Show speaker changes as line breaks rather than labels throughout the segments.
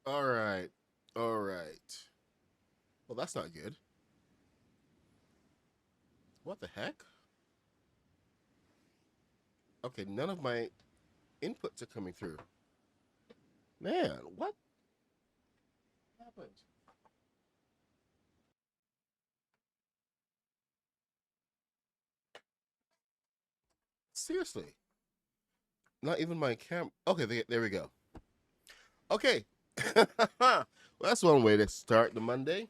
All right. All right. Well, that's not good. What the heck? Okay, none of my inputs are coming through. Man, what happened? Seriously. Not even my cam. Okay, there we go. Okay. Well, that's one way to start the Monday.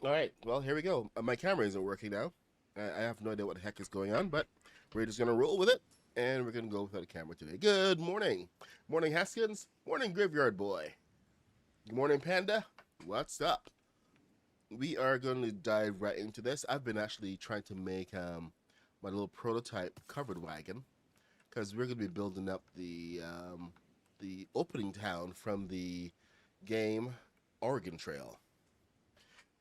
All right. Well, here we go. My camera isn't working now. I have no idea what the heck is going on, but we're just gonna roll with it, and we're gonna go without a camera today. Good morning, morning Haskins. Morning Graveyard Boy. Good morning Panda. What's up? We are going to dive right into this. I've been actually trying to make my little prototype covered wagon because we're going to be building up the opening town from the game Oregon Trail.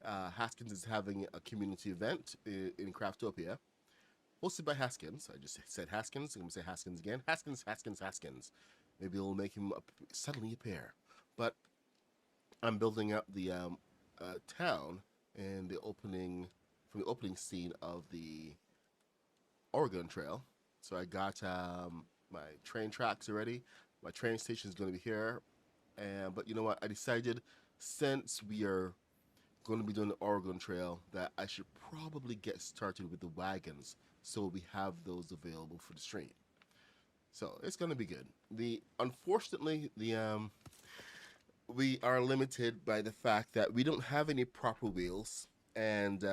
Haskins is having a community event in Craftopia, hosted by Haskins. I just said Haskins. I'm going to say Haskins again. Haskins, Haskins, Haskins. Maybe it'll make him suddenly appear. But I'm building up the town and the opening from the opening scene of the Oregon Trail. So I got my train tracks already. My train station is going to be here, and but you know what? I decided since we are going to be doing the Oregon Trail that I should probably get started with the wagons so we have those available for the stream. So it's going to be good. The unfortunately the we are limited by the fact that we don't have any proper wheels and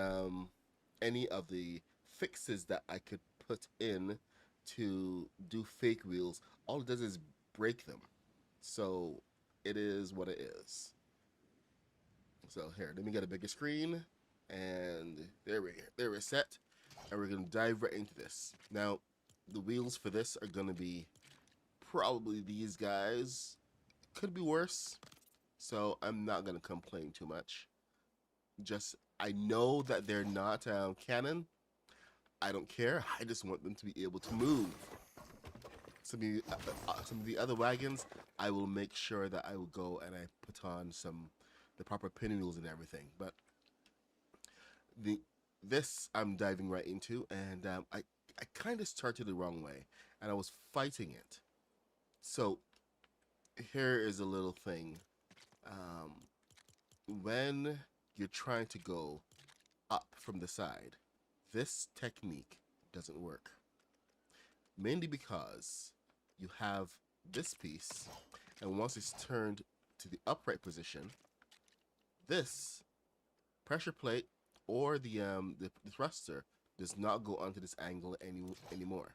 any of the fixes that I could put in to do fake wheels, all it does is break them. So it is what it is. So here, let me get a bigger screen, and there we're set, and we're gonna dive right into this. Now, the wheels for this are gonna be probably these guys. Could be worse, so I'm not gonna complain too much. Just I know that they're not canon. I don't care. I just want them to be able to move. Some of the other wagons, I will make sure that I will go and I put on some the proper pinwheels and everything. But the this I'm diving right into, and I kind of started the wrong way, and I was fighting it. So here is a little thing. Um, when you're trying to go up from the side, this technique doesn't work. Mainly because you have this piece, and once it's turned to the upright position, this pressure plate or the thruster does not go onto this angle anymore.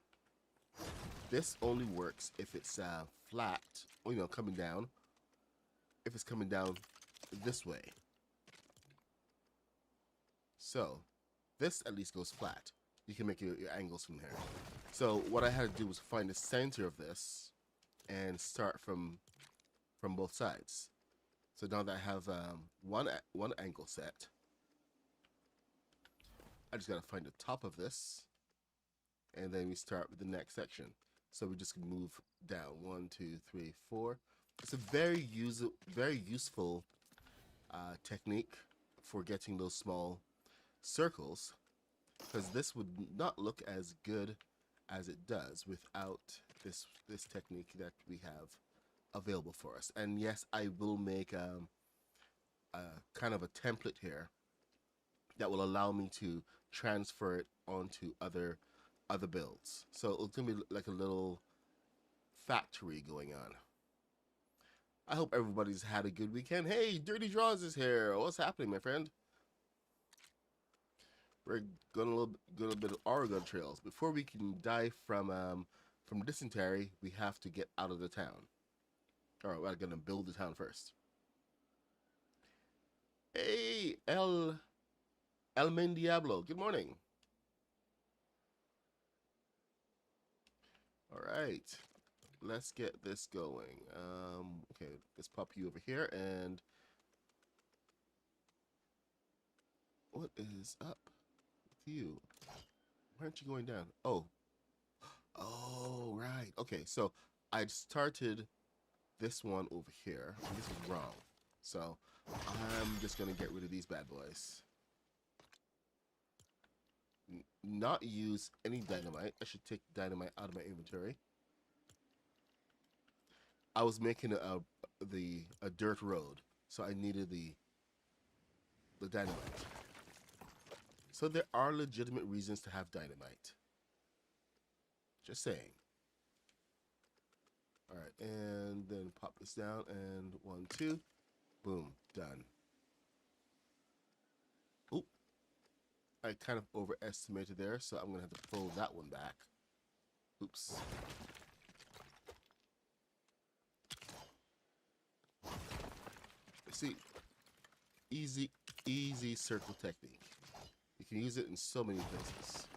This only works if it's flat, or, coming down. If it's coming down this way, so this at least goes flat. You can make your angles from there. So what I had to do was find the center of this and start from both sides. So now that I have one angle set, I just gotta find the top of this, and then we start with the next section. So we just move down one, two, three, four. It's a very useful technique for getting those small circles, because this would not look as good as it does without this technique that we have available for us. And yes, I will make a kind of a template here that will allow me to transfer it onto other builds. So it's gonna be like a little factory going on. I hope everybody's had a good weekend. Hey, Dirty Draws is here. What's happening, my friend? We're going a little bit of Oregon trails. Before we can die from dysentery, we have to get out of the town. All right, we're gonna build the town first. Hey, El Main Diablo. Good morning. All right, let's get this going. Okay, let's pop you over here. And what is up with you? Why aren't you going down? Oh, Oh, right. Okay, so I started this one over here, and this is wrong. So I'm just gonna get rid of these bad boys. Not use any dynamite. I should take dynamite out of my inventory. I was making a dirt road, so I needed the dynamite. So there are legitimate reasons to have dynamite. Just saying. All right, and then pop this down, and 1, 2, boom, done. Oop, I kind of overestimated there, so I'm gonna have to pull that one back. Oops. See, easy circle technique. You can use it in so many places.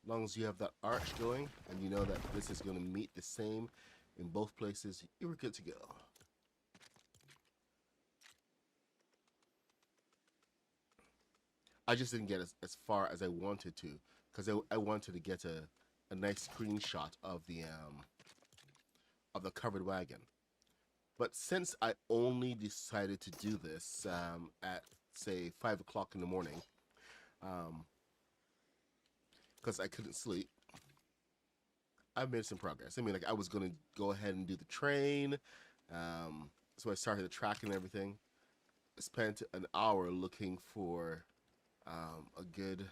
As long as you have that arch going and you know that this is going to meet the same in both places, you're good to go. I just didn't get as far as I wanted to because I wanted to get a nice screenshot of the covered wagon. But since I only decided to do this at say 5 o'clock in the morning, because I couldn't sleep, I've made some progress. I mean, like I was gonna go ahead and do the train, so I started the track and everything. I spent an hour looking for a good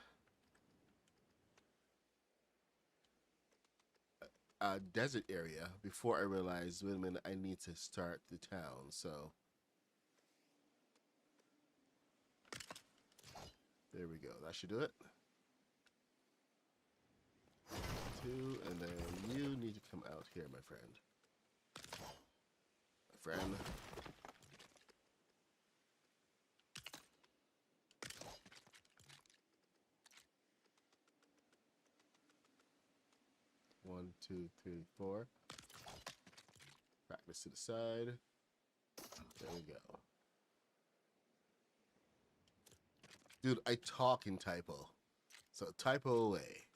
desert area before I realized, wait a minute, I need to start the town. So there we go. That should do it. 2, and then you need to come out here, my friend. My friend. One, two, three, 4. Back this to the side. There we go. Dude, I talk in typo. So typo away.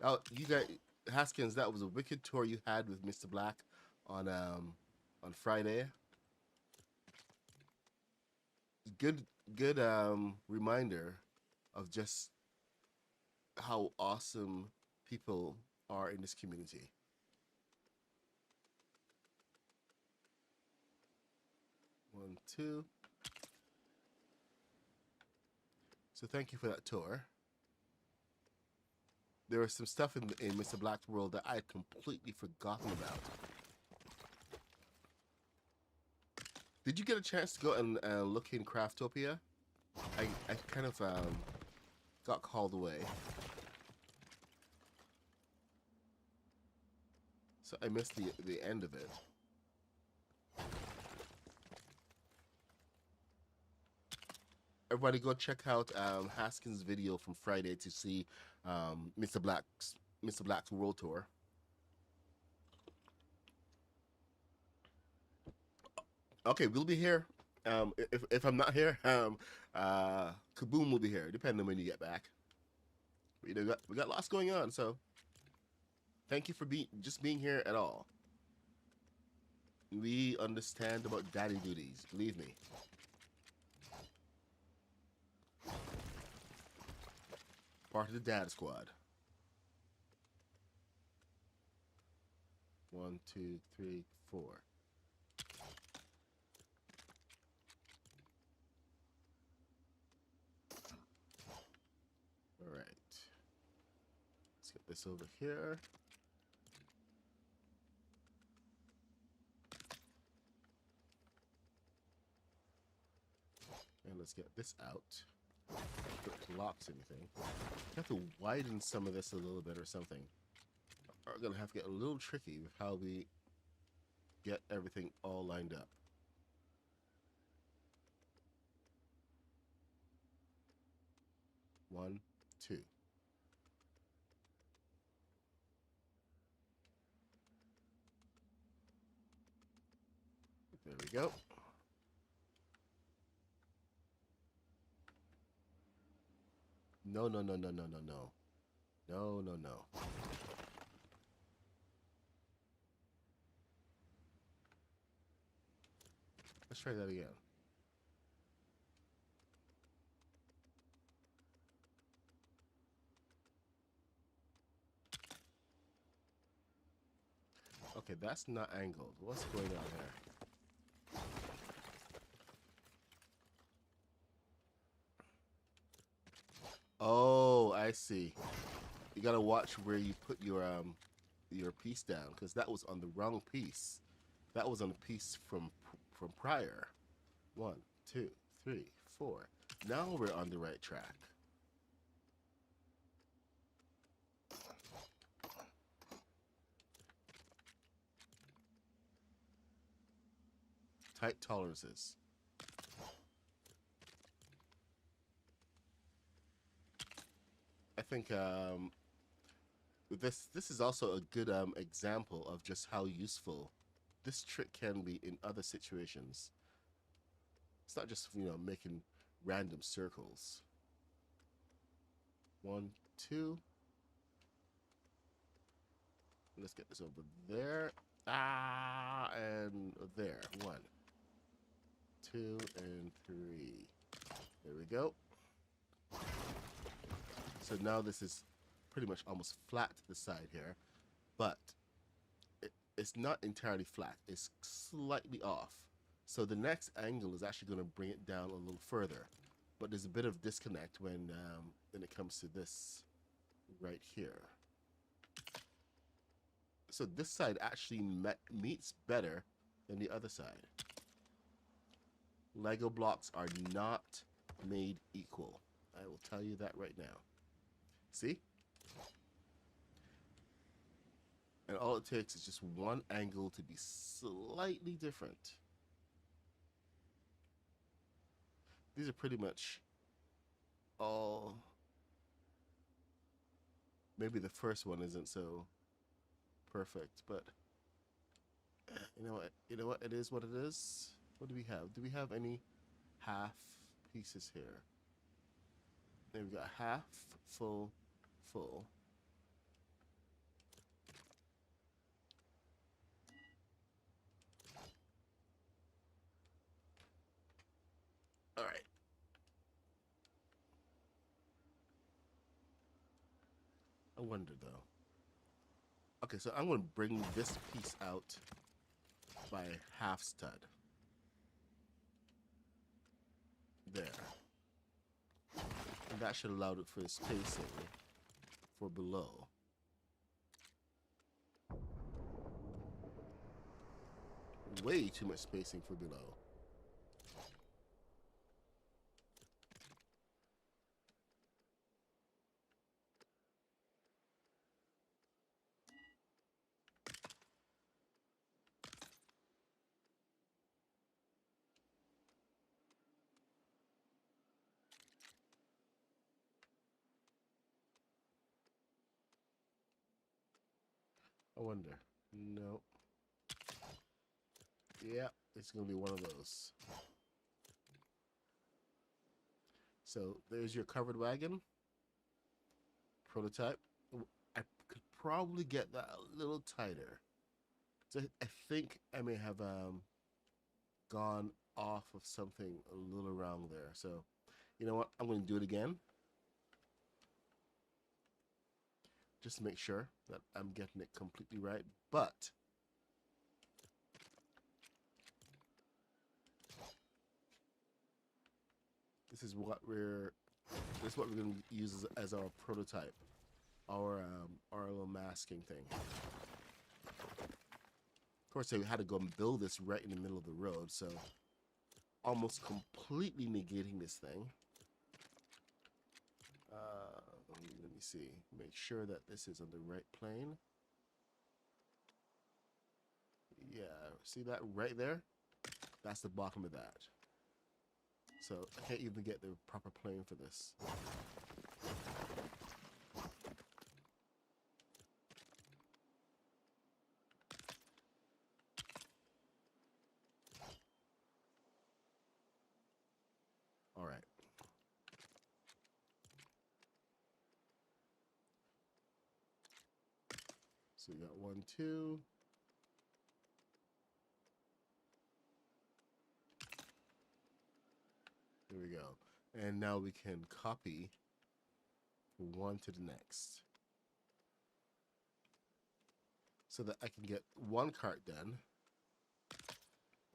Oh, you guys, Haskins, that was a wicked tour you had with Mr. Black on Friday. Good reminder of just how awesome people are in this community. One, 2. So thank you for that tour. There was some stuff in Mr. Black's world that I had completely forgotten about. Did you get a chance to go and look in Craftopia? I kind of got called away. So I missed the end of it. Everybody go check out Haskins' video from Friday to see Mr. Black's world tour. Okay, we'll be here. If I'm not here, Kaboom will be here, depending on when you get back. We got lots going on, so thank you for just being here at all. We understand about daddy duties, believe me. Part of the dad squad. 1, 2, 3, 4. All right. Let's get this over here. And let's get this out. It blocks anything. You have to widen some of this a little bit or something. We're gonna have to get a little tricky with how we get everything all lined up. 1, 2. we go. No, no, no, no, no, no, no. No, no, no. Let's try that again. Okay, that's not angled. What's going on here? Oh, I see. You gotta watch where you put your piece down, because that was on the wrong piece. That was on the piece from prior. 1, 2, 3, 4. Now we're on the right track. Tight tolerances. I think this is also a good example of just how useful this trick can be in other situations. It's not just, you know, making random circles. 1, 2. Let's get this over there. And there. 1, 2, and 3. There we go. So now this is pretty much almost flat to the side here, but it's not entirely flat. It's slightly off. So the next angle is actually going to bring it down a little further, but there's a bit of disconnect when it comes to this right here. So this side actually meets better than the other side. Lego blocks are not made equal. I will tell you that right now. See? And all it takes is just one angle to be slightly different. These are pretty much all... Maybe the first one isn't so perfect, but you know what? You know what? It is what it is. What do we have? Do we have any half pieces here? Then we got half, full, full. All right. I wonder though. Okay, so I'm going to bring this piece out by half stud. There. And that should allow it for the spacing for below. Way too much spacing for below. I wonder. No. Yeah, it's going to be one of those. So there's your covered wagon prototype. I could probably get that a little tighter. So I think I may have gone off of something a little around there. So you know what? I'm going to do it again. Just to make sure that I'm getting it completely right. But this is what we're going to use as our prototype, our little masking thing. Of course, I had to go and build this right in the middle of the road, so almost completely negating this thing. Let me see. Make sure that this is on the right plane. Yeah, see that right there? That's the bottom of that. So I can't even get the proper plane for this. So we got 1, 2. There we go. And now we can copy one to the next, so that I can get one cart done,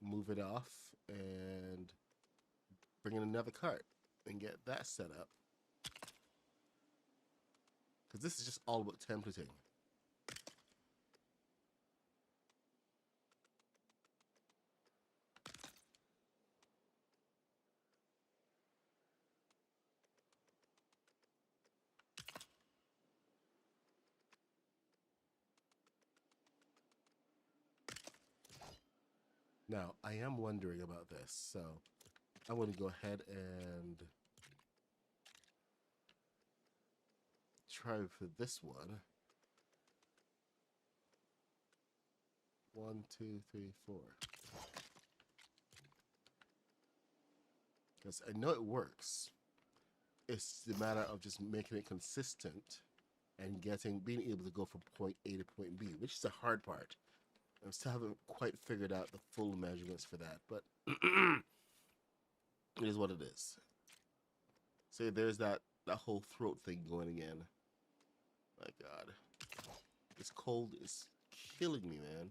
move it off, and bring in another cart and get that set up. Because this is just all about templating. Now, I am wondering about this, so I'm going to go ahead and try for this one. 1, 2, 3, 4. Because I know it works. It's the matter of just making it consistent and being able to go from point A to point B, which is the hard part. I still haven't quite figured out the full measurements for that, but it is what it is. See, there's that whole throat thing going again. My God, this cold is killing me, man.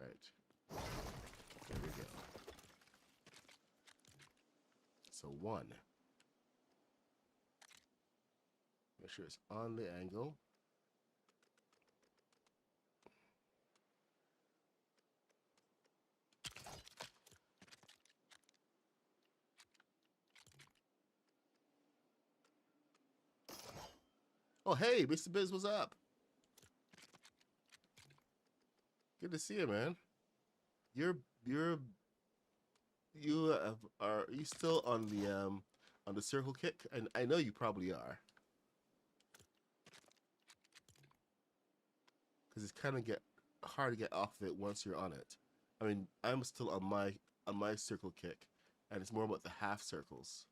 Right. There we go. So 1. Make sure it's on the angle. Oh, hey, Mr. Biz, what's up? Good to see you, man. You are you still on the circle kick? And I know you probably are, because it's kind of get hard to get off of it once you're on it. I mean, I'm still on my circle kick, and it's more about the half circles,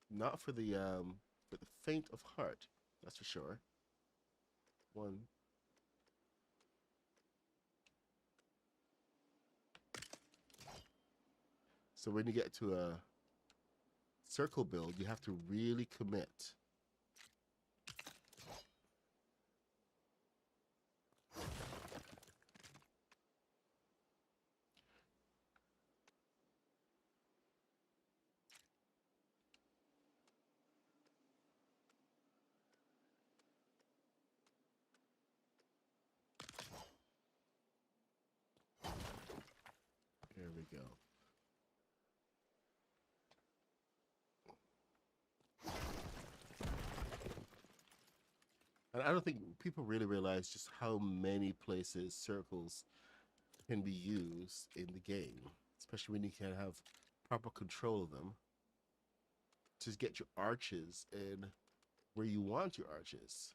not for the faint of heart. That's for sure. 1. So when you get to a circle build, you have to really commit. There we go. And I don't think people really realize just how many places circles can be used in the game, especially when you can have proper control of them to get your arches in where you want your arches.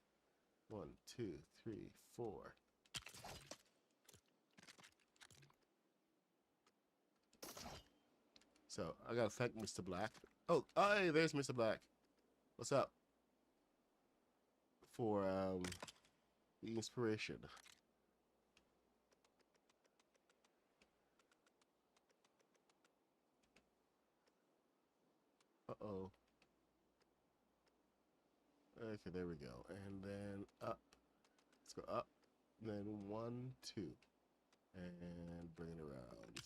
1, 2, 3, 4. So I gotta thank Mr. Black. Oh, hey, there's Mr. Black. What's up? For the inspiration. Uh-oh. Okay, there we go. And then up. Let's go up. Then 1, 2. And bring it around.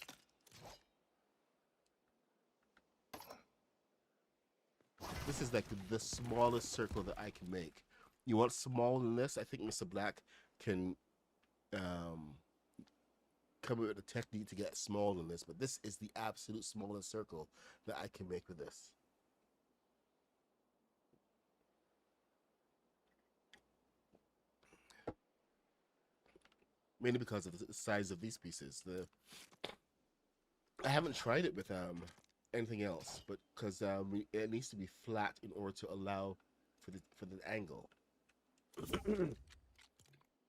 This is like the smallest circle that I can make. You want smaller than this? I think Mr. Black can come up with a technique to get smaller than this, but this is the absolute smallest circle that I can make with this. Mainly because of the size of these pieces. I haven't tried it with anything else, but because it needs to be flat in order to allow for the angle.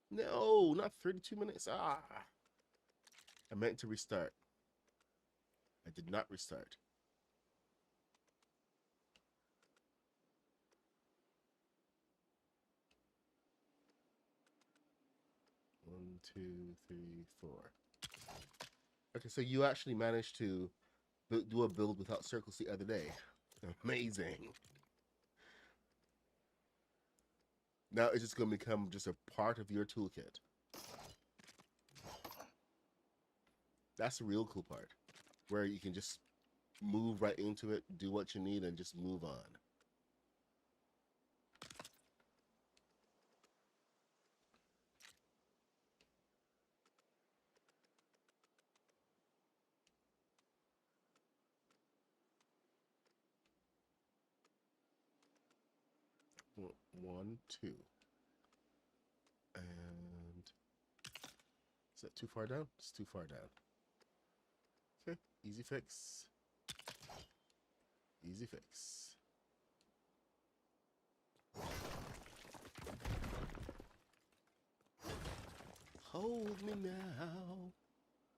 No, not 32 minutes. Ah, I meant to restart. I did not restart. One, two, three, four. Okay, so you actually managed to do a build without circles the other day. Amazing. Now it's just going to become just a part of your toolkit. That's the real cool part, where you can just move right into it, do what you need, and just move on. One, two. And is that too far down? It's too far down. Okay, easy fix. Easy fix. Hold me now.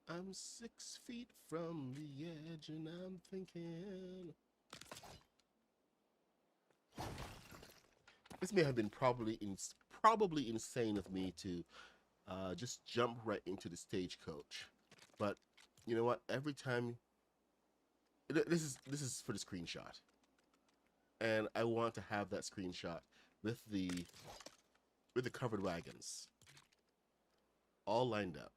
I'm 6 feet from the edge and I'm thinking. This may have been probably insane of me to just jump right into the stagecoach. But you know what? Every time this is for the screenshot. And I want to have that screenshot with the covered wagons all lined up,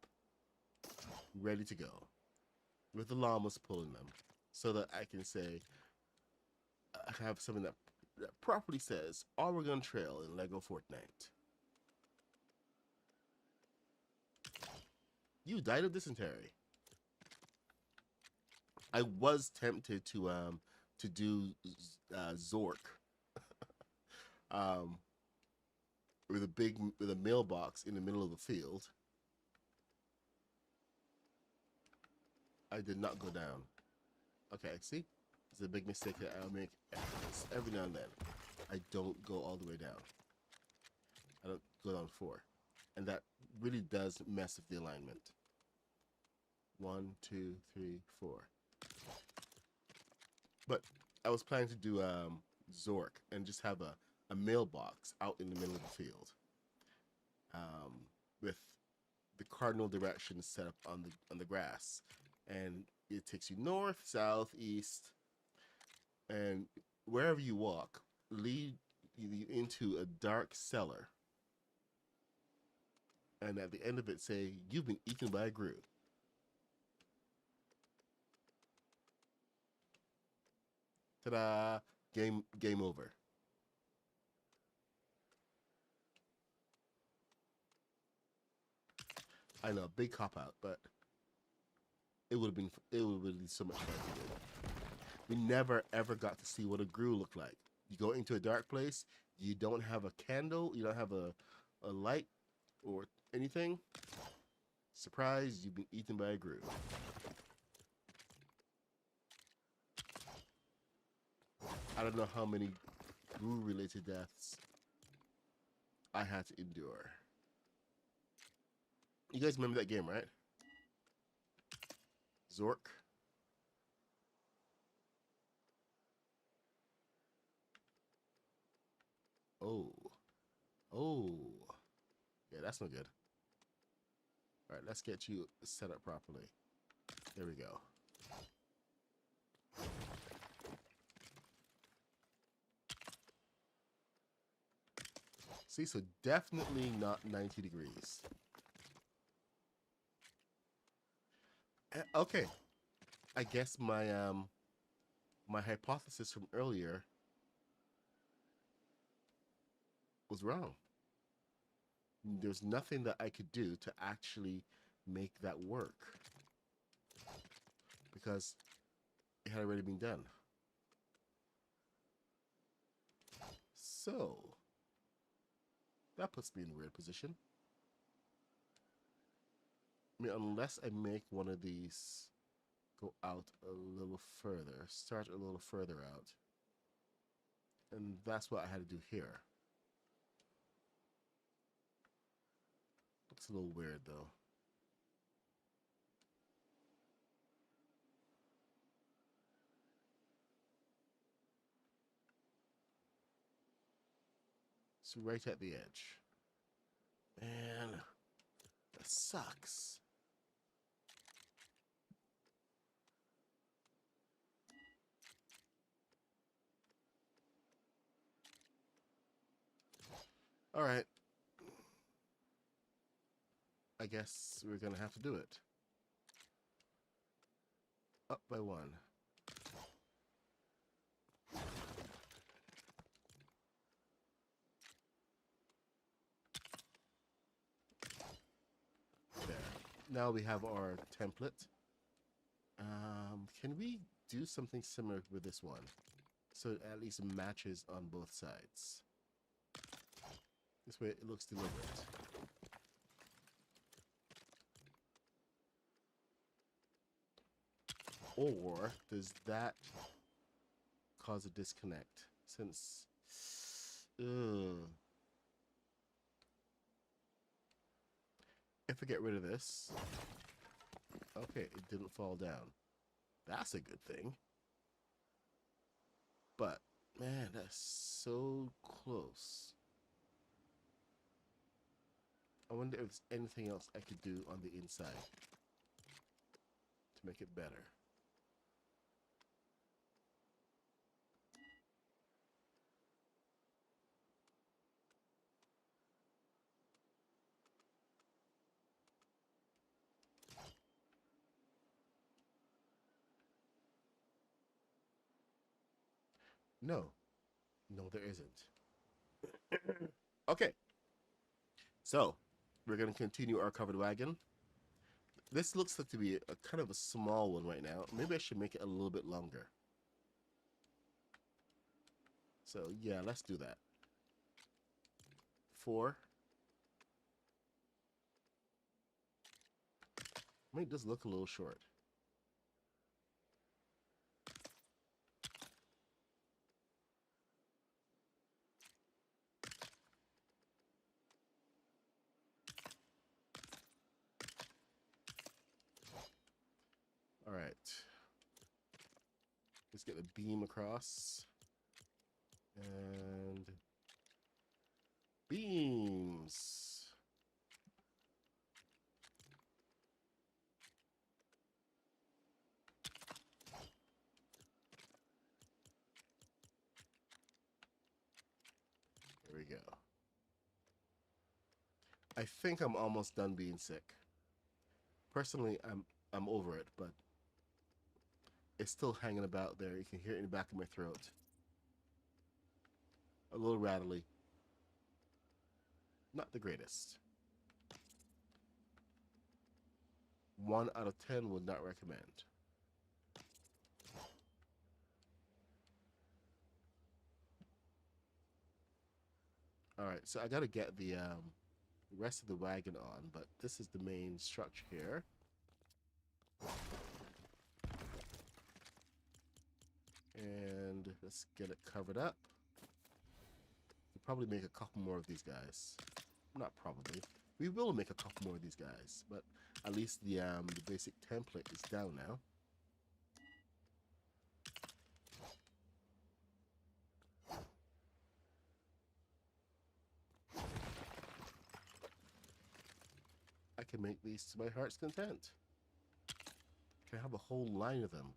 ready to go, with the llamas pulling them, so that I can say I have something that properly says Oregon Trail in Lego Fortnite. You died of dysentery. I was tempted to do Zork, um, with a mailbox in the middle of the field. I did not go down. Okay, see, it's a big mistake that I'll make every now and then. I don't go all the way down. I don't go down 4, and that really does mess with the alignment. 1, 2, 3, 4. But I was planning to do Zork and just have a mailbox out in the middle of the field, with the cardinal directions set up on the grass, and it takes you north, south, east, and wherever you walk, lead you into a dark cellar, and at the end of it say, "You've been eaten by a Grue." Ta-da! Game over. I know, big cop out, but it would be so much fun to do. We never ever got to see what a Grue looked like. You go into a dark place, you don't have a candle, you don't have a light or anything. Surprise, you've been eaten by a Grue. I don't know how many Grue related deaths I had to endure. You guys remember that game, right? Zork. Oh. Oh. Yeah, that's no good. All right, let's get you set up properly. There we go. See, so definitely not 90 degrees. Okay. I guess my hypothesis from earlier was wrong. There's nothing that I could do to actually make that work, because it had already been done. So that puts me in a weird position. I mean, unless I make one of these go out a little further, start a little further out. And that's what I had to do here. Looks a little weird though. It's right at the edge. Man, that sucks. All right. I guess we're gonna have to do it. Up by one. There. Now we have our template. Can we do something similar with this one? So it at least matches on both sides. This way it looks deliberate. Or does that cause a disconnect? Since... If I get rid of this... Okay, it didn't fall down. That's a good thing. But, man, that's so close. I wonder if there's anything else I could do on the inside to make it better. No. No, there isn't. Okay. So, we're going to continue our covered wagon. This looks like to be a kind of a small one right now. Maybe I should make it a little bit longer. So, yeah, let's do that. 4. I mean, it does look a little short. All right. Let's get the beam across. And beams. There we go. I think I'm almost done being sick. Personally, I'm over it, but it's still hanging about there. You can hear it in the back of my throat. A little rattly. Not the greatest. 1 out of 10 would not recommend. Alright, so I gotta get the rest of the wagon on, but this is the main structure here. And let's get it covered up. We'll probably make a couple more of these guys. Not probably. We will make a couple more of these guys, but at least the basic template is down now. I can make these to my heart's content. Can I have a whole line of them?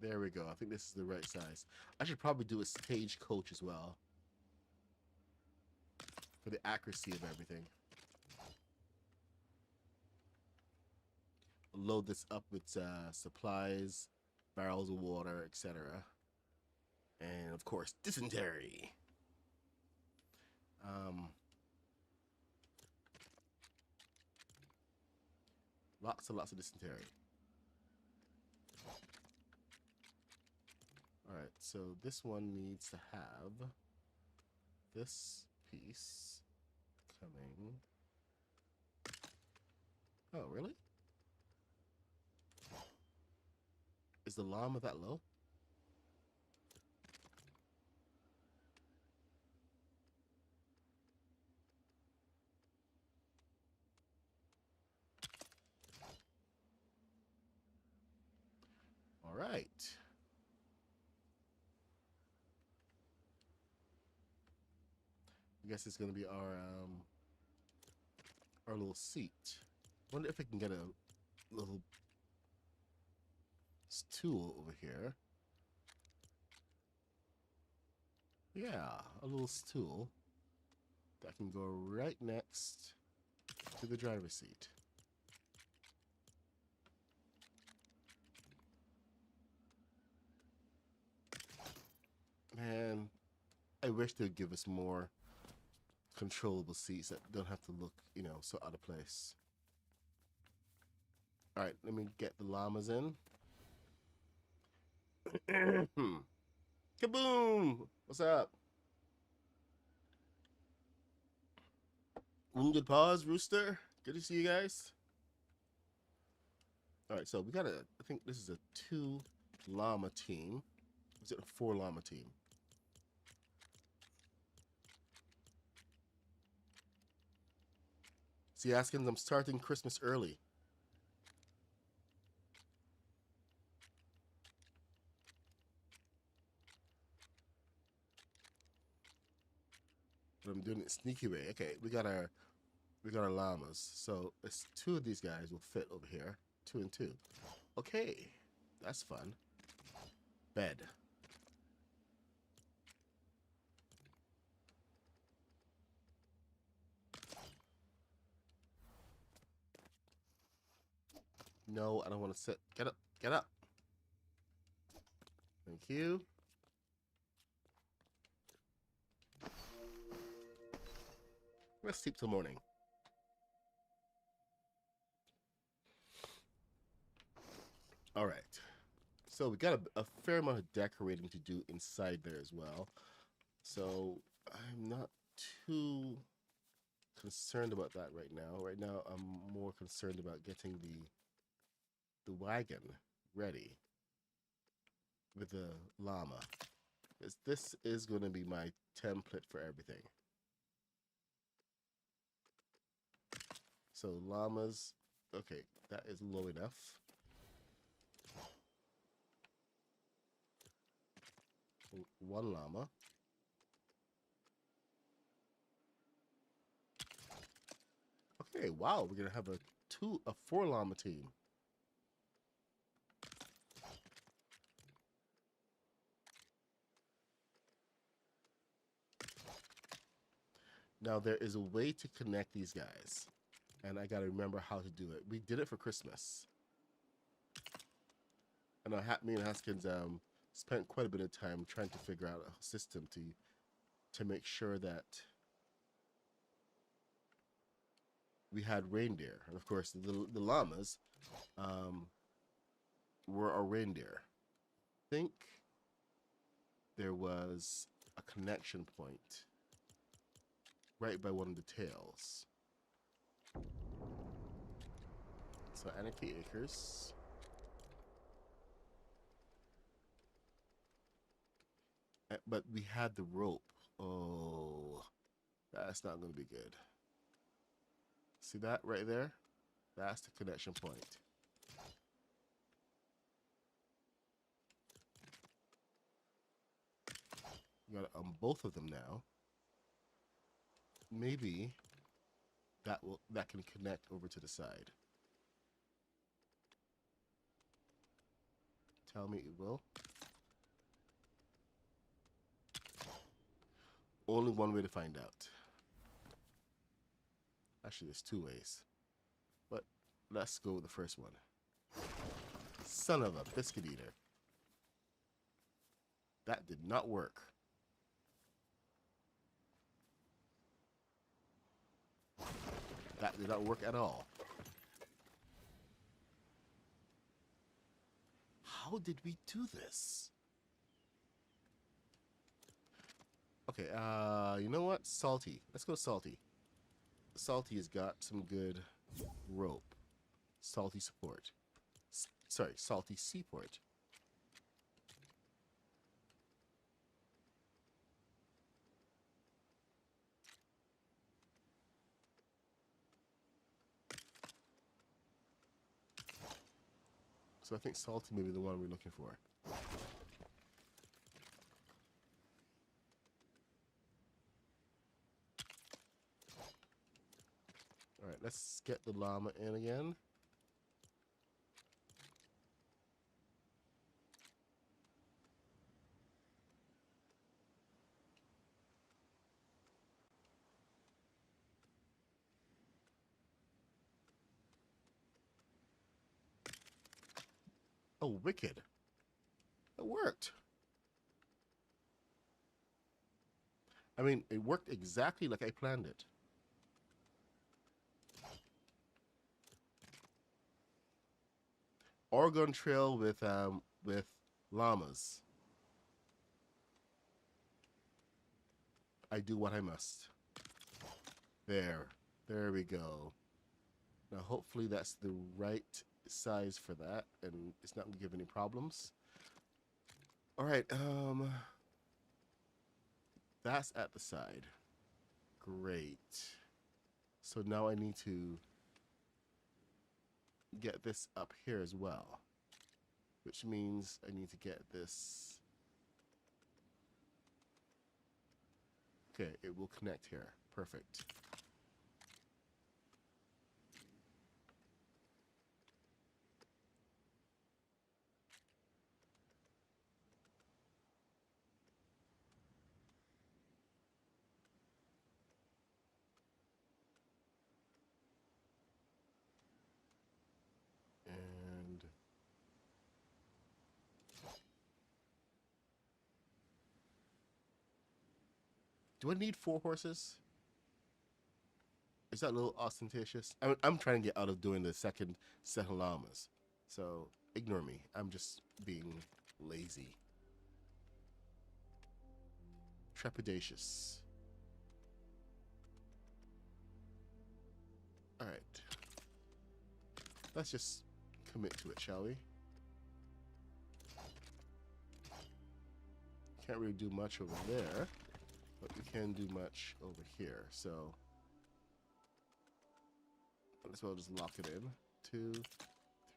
There we go. I think this is the right size. I should probably do a stagecoach as well, for the accuracy of everything. Load this up with supplies, barrels of water, etc. And of course, dysentery. Lots and lots of dysentery. Alright, so this one needs to have this piece coming. Oh, really? the llama that low? All right. I guess it's gonna be our little seat. Wonder if I can get a little stool over here. Yeah, a little stool that can go right next to the driver's seat. Man, I wish they'd give us more controllable seats that don't have to look, you know, so out of place. All right, let me get the llamas in. Kaboom! What's up? Wounded Paws, Rooster. Good to see you guys. All right, so we got I think this is a 2 llama team. Is it a 4 llama team? See, Askins, I'm starting Christmas early. But I'm doing it sneaky way. Okay, we got our llamas. So it's 2 of these guys will fit over here. 2 and 2. Okay, that's fun. Bed. No, I don't want to sit. Get up. Get up. Thank you. Let's sleep till morning. All right. So we got a fair amount of decorating to do inside there as well. So I'm not too concerned about that right now. Right now, I'm more concerned about getting the wagon ready with the llama. This is going to be my template for everything. So llamas, okay, that is low enough. One llama. Okay, wow, we're gonna have a 4 llama team. Now there is a way to connect these guys, and I gotta remember how to do it. We did it for Christmas. I know me and Haskins spent quite a bit of time trying to figure out a system to make sure that we had reindeer, and of course the llamas were our reindeer. I think there was a connection point right by one of the tails. So Anarchy Acres. But we had the rope. Oh, that's not going to be good. See that right there? That's the connection point. You got it on both of them now. Maybe that can connect over to the side. Tell me it will. Only one way to find out. Actually, there's 2 ways. But let's go with the first one. Son of a biscuit eater. That did not work. That did not work at all. How did we do this? Okay, you know what? Salty. Let's go Salty. Salty has got some good rope. Salty support. Sorry, Salty Seaport. So I think salty may be the one we're looking for. All right, let's get the llama in again. Oh, wicked. It worked. I mean, it worked exactly like I planned it. Oregon Trail with llamas. I do what I must. There we go. Now hopefully that's the right size for that, and it's not gonna give any problems. All right, that's at the side. Great. So now I need to get this up here as well, which means I need to get this. Okay, it will connect here. Perfect. And do I need 4 horses? Is that a little ostentatious? I'm trying to get out of doing the second set of llamas. So ignore me. I'm just being lazy. Trepidatious. Alright. Let's just commit to it, shall we? Can't really do much over there, but we can do much over here. So might as well just lock it in. 2,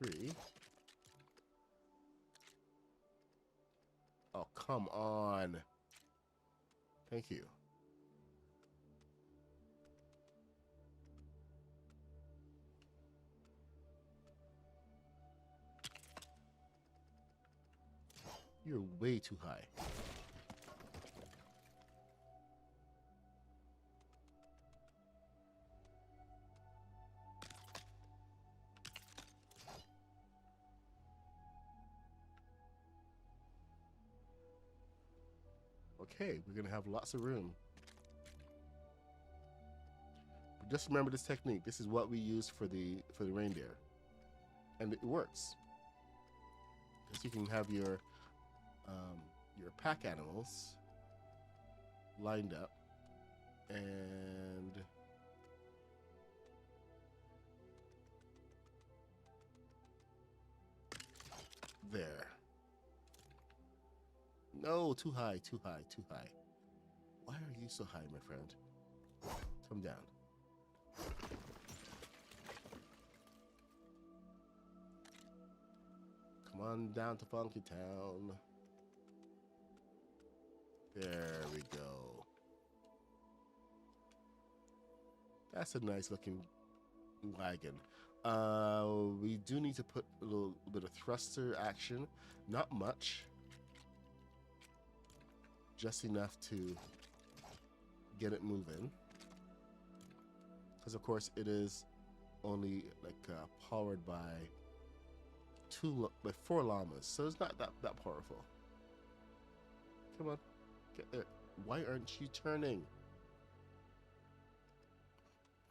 3. Oh, come on. Thank you. You're way too high. Okay, we're gonna have lots of room. But just remember this technique. This is what we use for the reindeer, and it works. Because you can have your pack animals lined up, and there. No, too high, too high, too high. Why are you so high, my friend? Come down. Come on down to Funky Town. There we go. That's a nice looking wagon. We do need to put a little bit of thruster action. Not much. Just enough to get it moving. Because of course it is only like powered by 4 llamas, so it's not that powerful. Come on, get there. Why aren't you turning?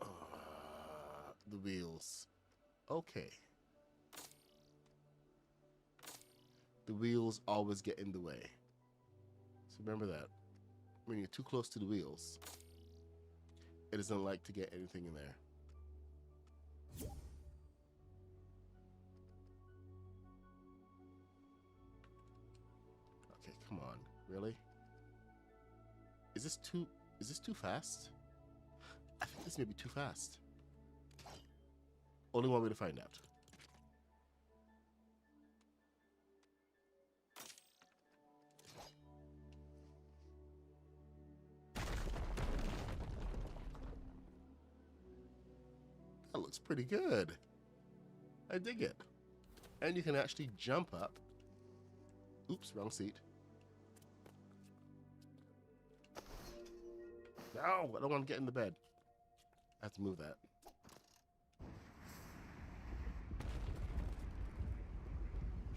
The wheels. Okay. The wheels always get in the way. So remember that. When you're too close to the wheels, it doesn't like to get anything in there. Okay, come on. Really? Is this too fast? I think this may be too fast. Only one way to find out. looks pretty good. I dig it. And you can actually jump up. Oops, wrong seat. No, I don't want to get in the bed. I have to move that.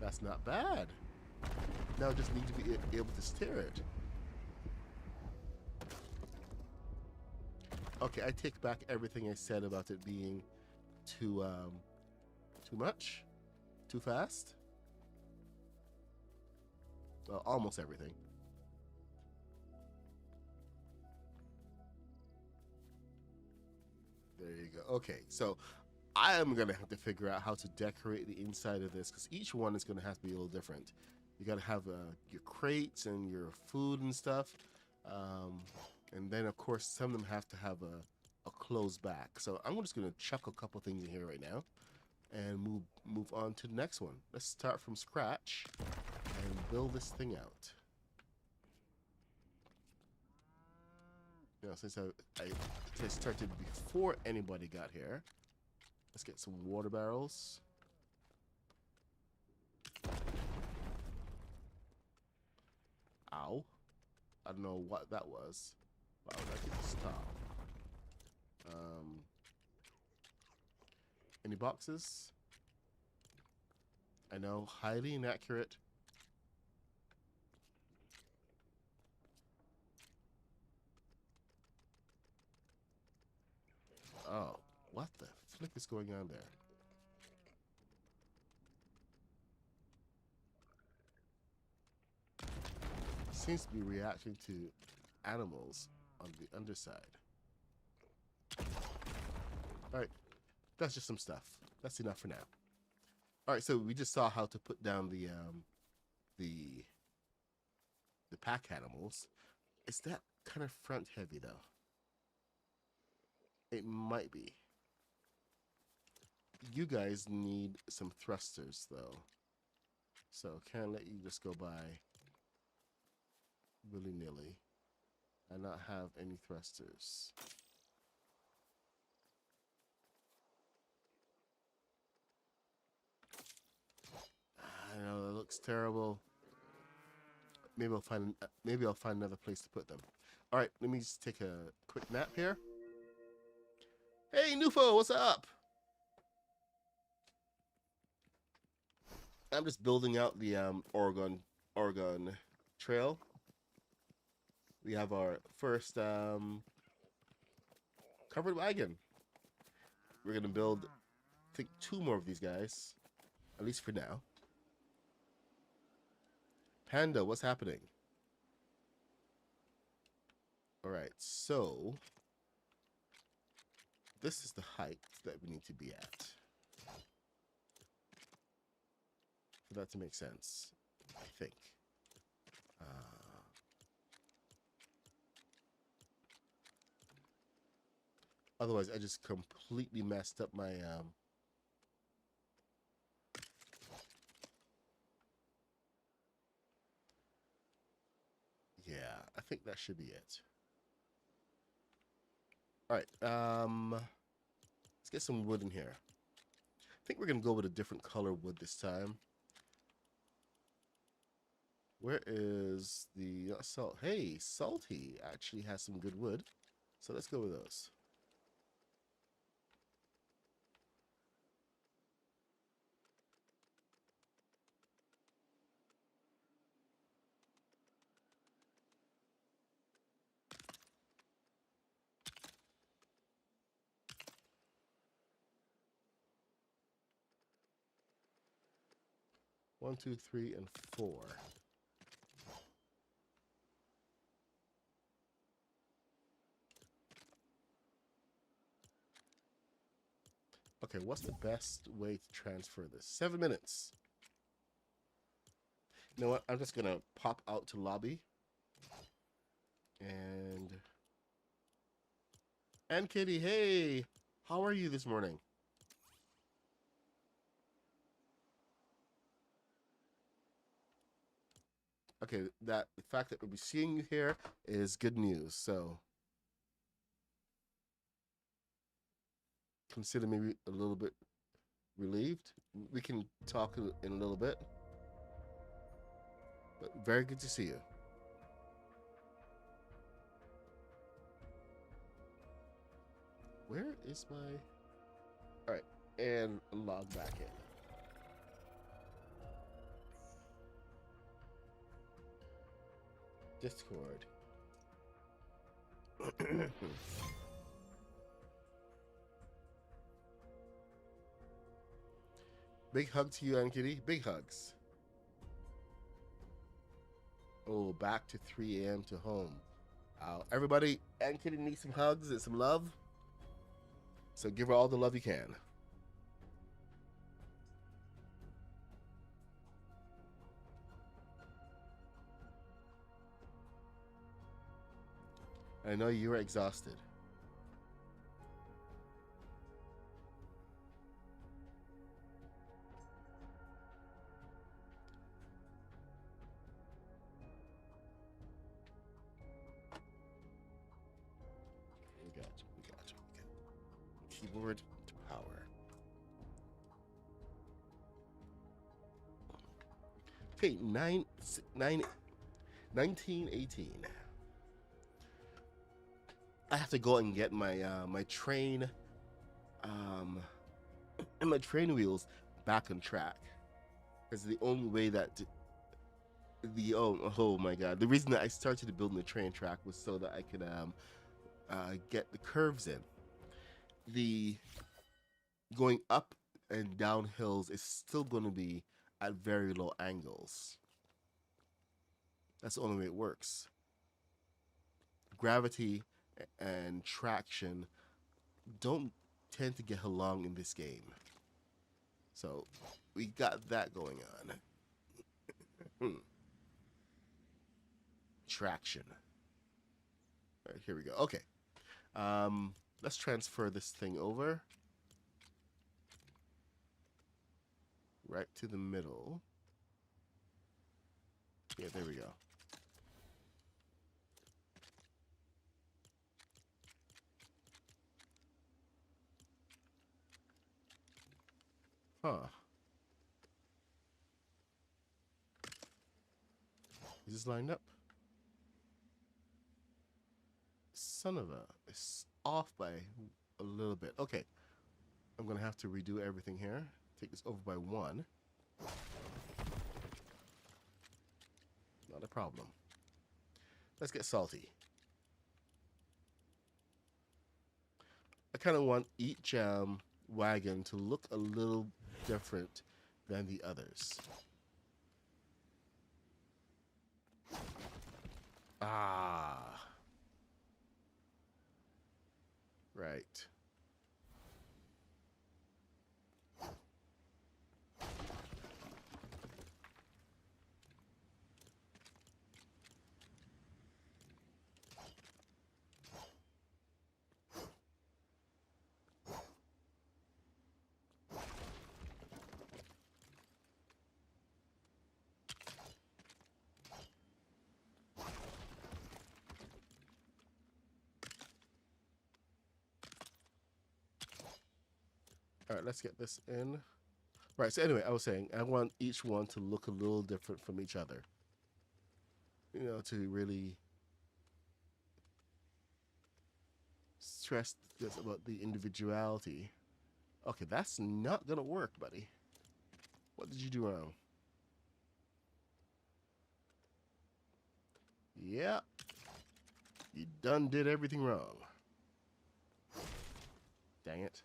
That's not bad. Now I just need to be able to steer it. Okay, I take back everything I said about it being too much, too fast. Well, almost everything. There you go. Okay, so I am gonna have to figure out how to decorate the inside of this because each one is gonna have to be a little different. You gotta have your crates and your food and stuff, and then of course some of them have to have a closed back. So I'm just gonna chuck a couple things in here right now, and move on to the next one. Let's start from scratch and build this thing out. You know, since I started before anybody got here, let's get some water barrels. Ow. I don't know what that was. Wow, that didn't stop. Any boxes? I know, highly inaccurate. Oh, what the flick is going on there? Seems to be reacting to animals on the underside. Alright, that's just some stuff. That's enough for now. Alright, so we just saw how to put down the pack animals. Is that kind of front heavy though? It might be. You guys need some thrusters though. So can't let you just go by willy-nilly and not have any thrusters. I know it looks terrible. Maybe I'll find another place to put them. All right, let me just take a quick nap here. Hey, Nufo, what's up? I'm just building out the Oregon Trail. We have our first covered wagon. We're gonna build, I think, 2 more of these guys, at least for now. Panda, what's happening? All right, so this is the height that we need to be at for that to make sense, I think. Otherwise, I just completely messed up my yeah, I think that should be it. All right, let's get some wood in here. I think we're gonna go with a different color wood this time. Where is the salt? Hey, Salty actually has some good wood, so let's go with those. One, 2, 3, and 4. Okay, what's the best way to transfer this? 7 minutes. You know what? I'm just gonna pop out to lobby. And Kitty, hey! How are you this morning? Okay, the fact that we'll be seeing you here is good news, so. consider me a little bit relieved. We can talk in a little bit. But very good to see you. Where is my... All right, and log back in. Discord. Big hug to you, Ankitty. Big hugs. Oh, back to 3 a.m. to home. Everybody, Ankitty needs some hugs and some love. So give her all the love you can. I know you are exhausted. We got you. We got you. Okay. Keyboard to power. Okay, 1918. I have to go and get my my train and my train wheels back on track. It's the only way that oh my god, the reason that I started building the train track was so that I could get the curves in. The going up and down hills is still going to be at very low angles. That's the only way it works. Gravity and traction don't tend to get along in this game. So we got that going on. Traction. All right, here we go. Okay. Let's transfer this thing over. Right to the middle. Yeah, there we go. Huh. Is this lined up? Son of a... It's off by a little bit. Okay. I'm going to have to redo everything here. Take this over by 1. Not a problem. Let's get salty. I kind of want each wagon to look a little different than the others. Ah. Right. All right, let's get this in. Right, so anyway, I was saying, I want each one to look a little different from each other. You know, to really stress this about the individuality. Okay, that's not gonna work, buddy. What did you do wrong? Yeah, you done did everything wrong. Dang it.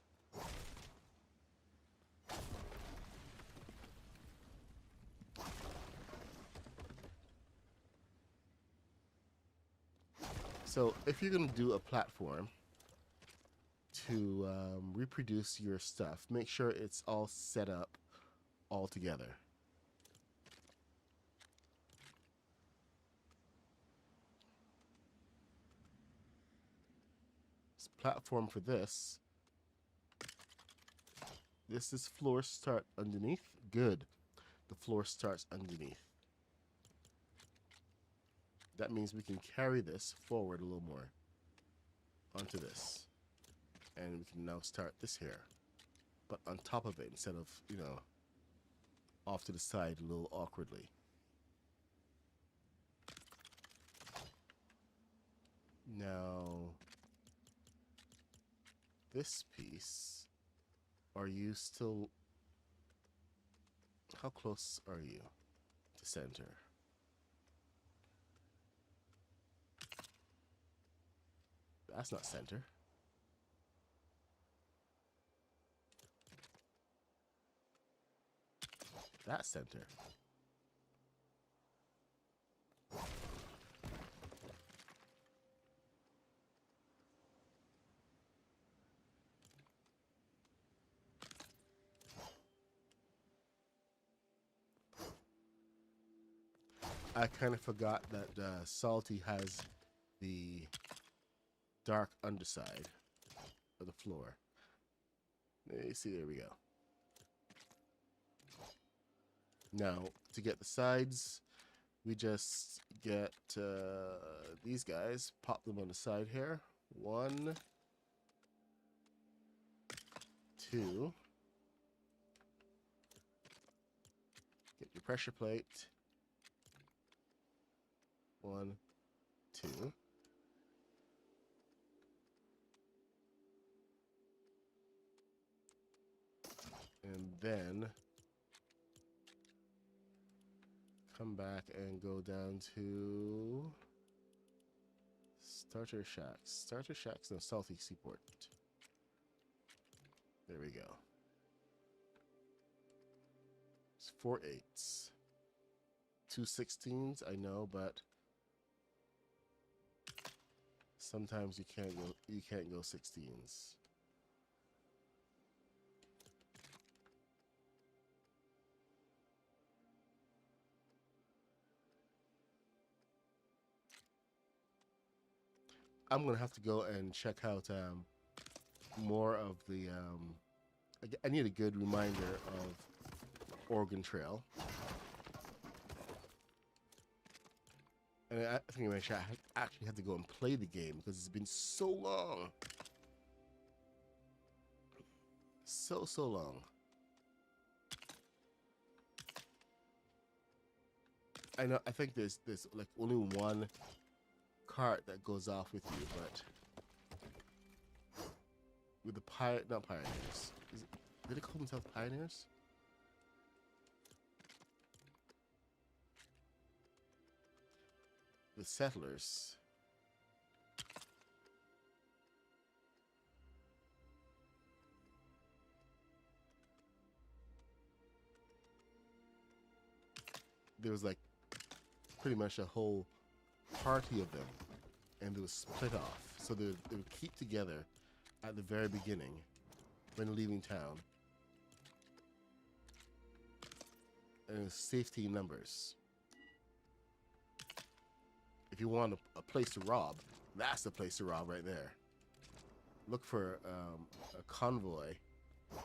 So if you're going to do a platform to reproduce your stuff, make sure it's all set up all together. This platform for this. This is floor start underneath. Good. The floor starts underneath. That means we can carry this forward a little more onto this. And we can now start this here, but on top of it instead of, you know, off to the side a little awkwardly. Now, this piece, are you still, how close are you to center? That's not center. That's center. I kind of forgot that Salty has the dark underside of the floor. You see, there we go. Now, to get the sides, we just get these guys, pop them on the side here. 1, 2. Get your pressure plate. 1, 2. And then come back and go down to Starter Shacks. Starter Shacks, no, Salty Seaport. There we go. It's 4 8s. 2 16s, I know, but sometimes you can't go 16s. I'm gonna have to go and check out more of the. I need a good reminder of Oregon Trail, and I think I actually have to go and play the game because it's been so long, so long. I know. I think there's like only one cart that goes off with you, but with the not pioneers. Did they call themselves pioneers? The settlers. There was like pretty much a whole party of them, and they were split off. So they would keep together at the very beginning when leaving town. And it was safety in numbers. If you want a place to rob, that's the place to rob right there. Look for a convoy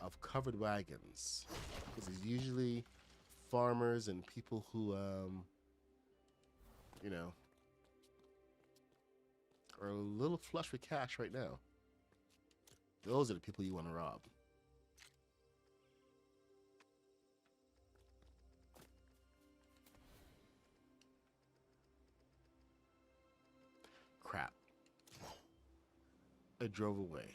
of covered wagons. Because it's usually farmers and people who, you know, are a little flush with cash right now. Those are the people you want to rob. Crap. I drove away.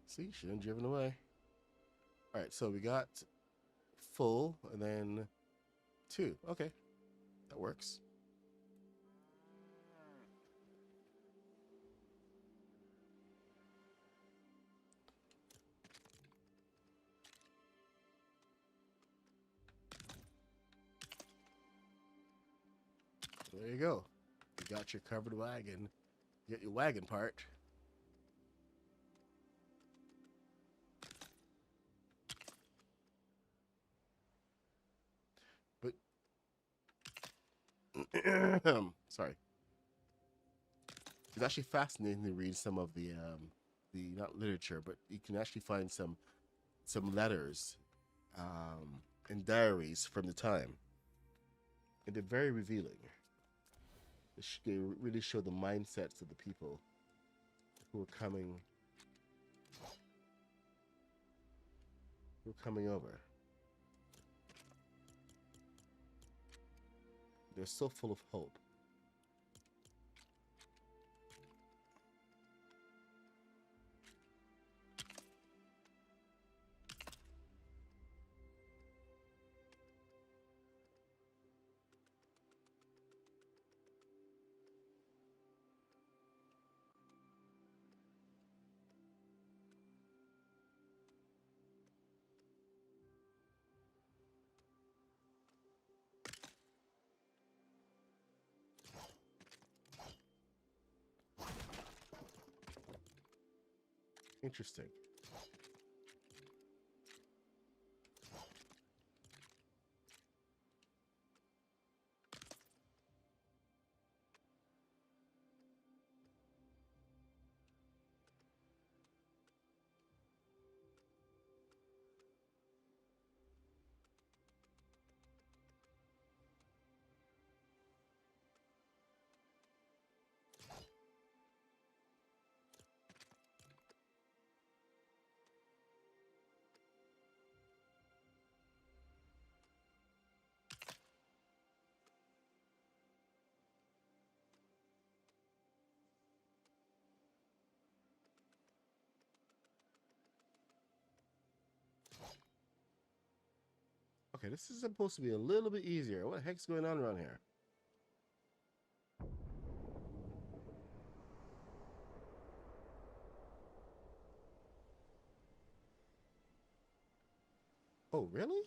See, shouldn't have driven away. Alright, so we got full and then 2. Okay, that works. There you go. You got your covered wagon. You got your wagon part. But sorry. It's actually fascinating to read some of the not literature, but you can actually find some letters and diaries from the time, and they're very revealing. They really show the mindsets of the people who were coming We're coming over. They're so full of hope. Interesting. Okay, this is supposed to be a little bit easier. What the heck's going on around here? Oh, really?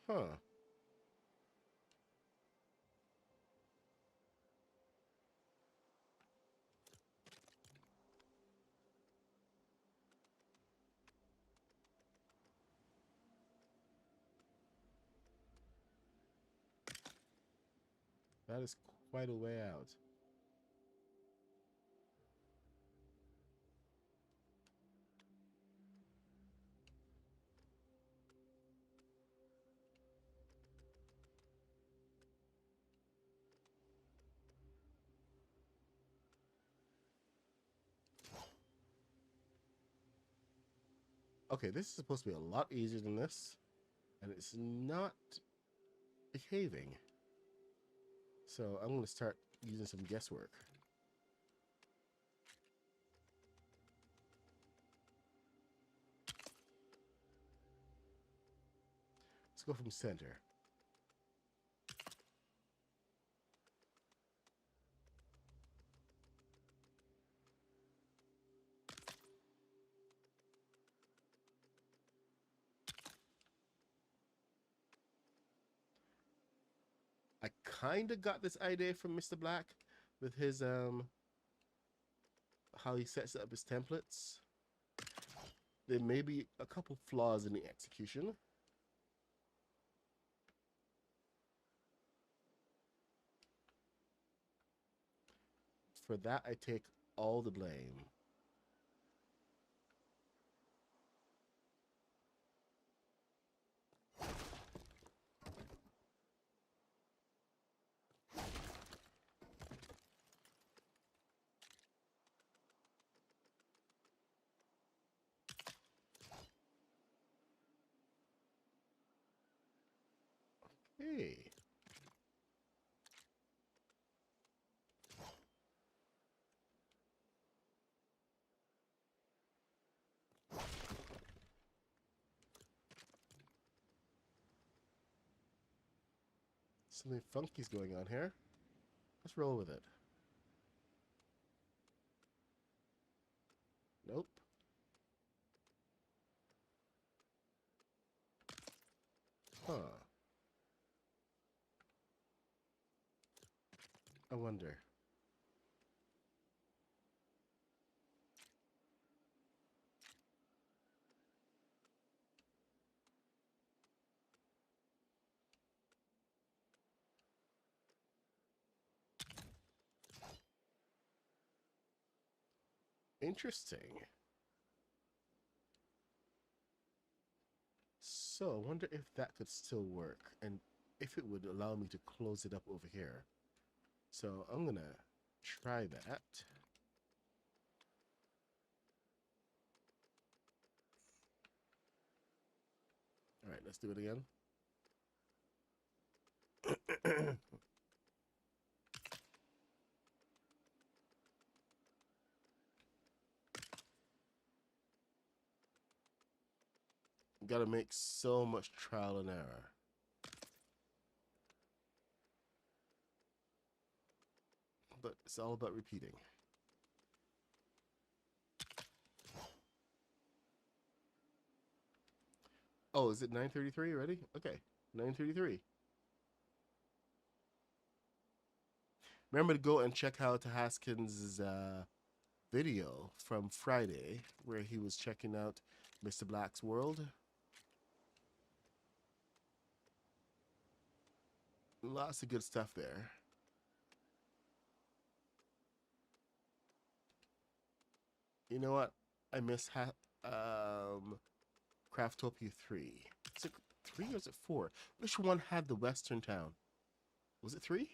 Huh. That is quite a way out. Okay, this is supposed to be a lot easier than this, and it's not behaving. So I'm going to start using some guesswork. Let's go from center. I kind of got this idea from Mr. Black with his how he sets up his templates. There may be a couple flaws in the execution. For that, I take all the blame. Hey. Something funky's going on here. Let's roll with it. Nope. Huh. I wonder. Interesting. So, I wonder if that could still work and if it would allow me to close it up over here. So, I'm gonna try that. let's do it again. Gotta make so much trial and error. But it's all about repeating. Oh, is it 9:33 already? Okay, 9:33. Remember to go and check out Haskins' video from Friday where he was checking out Mr. Black's world. Lots of good stuff there. You know what? I miss Craftopia 3. Is it 3 or is it 4? Which one had the Western town? Was it 3?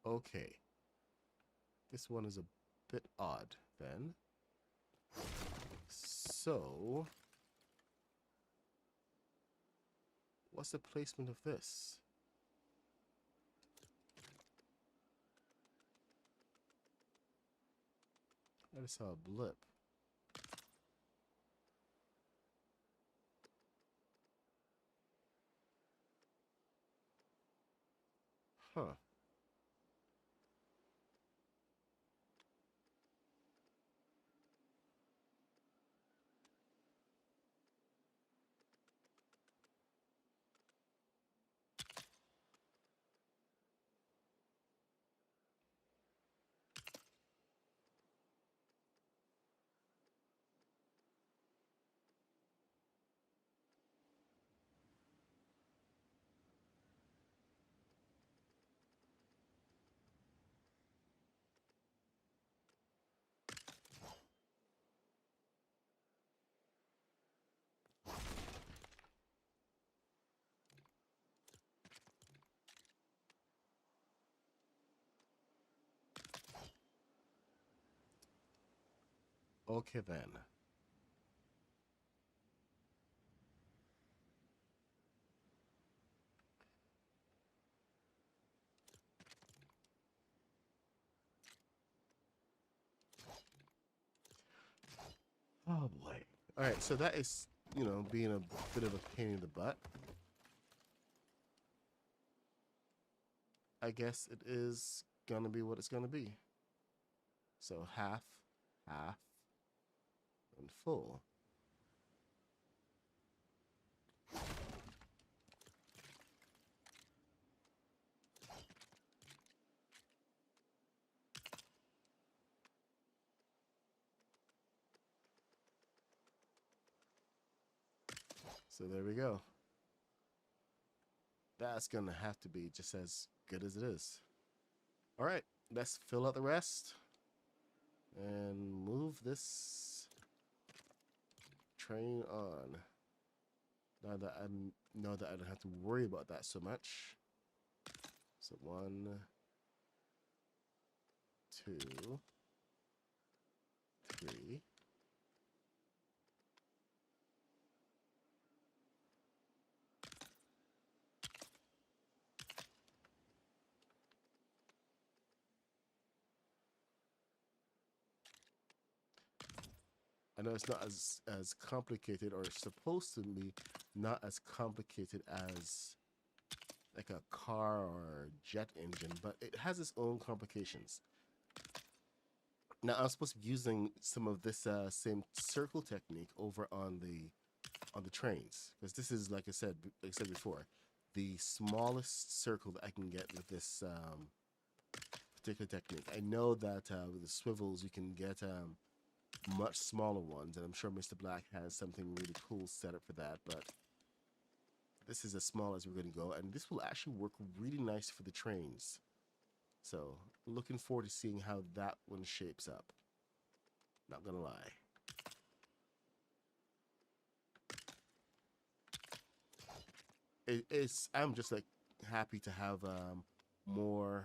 Okay. This one is a bit odd then. So, what's the placement of this? I just saw a blip. Huh. Okay then. Oh boy. Alright, so that is, being a bit of a pain in the butt. I guess it is gonna be what it's gonna be. So half, half, and full. So there we go. That's gonna have to be just as good as it is. All right, let's fill out the rest and move this train on. Now that I know that I don't have to worry about that so much. So 1, 2, 3. I know it's not as complicated, or it's supposed to be not as complicated as like a car or jet engine, but it has its own complications. Now I'm supposed to be using some of this same circle technique over on the trains, because this is, like I said before, the smallest circle that I can get with this particular technique. I know that with the swivels you can get much smaller ones, and I'm sure Mr. Black has something really cool set up for that, but this is as small as we're going to go, and this will actually work really nice for the trains. So, looking forward to seeing how that one shapes up. Not gonna lie. I'm just like happy to have more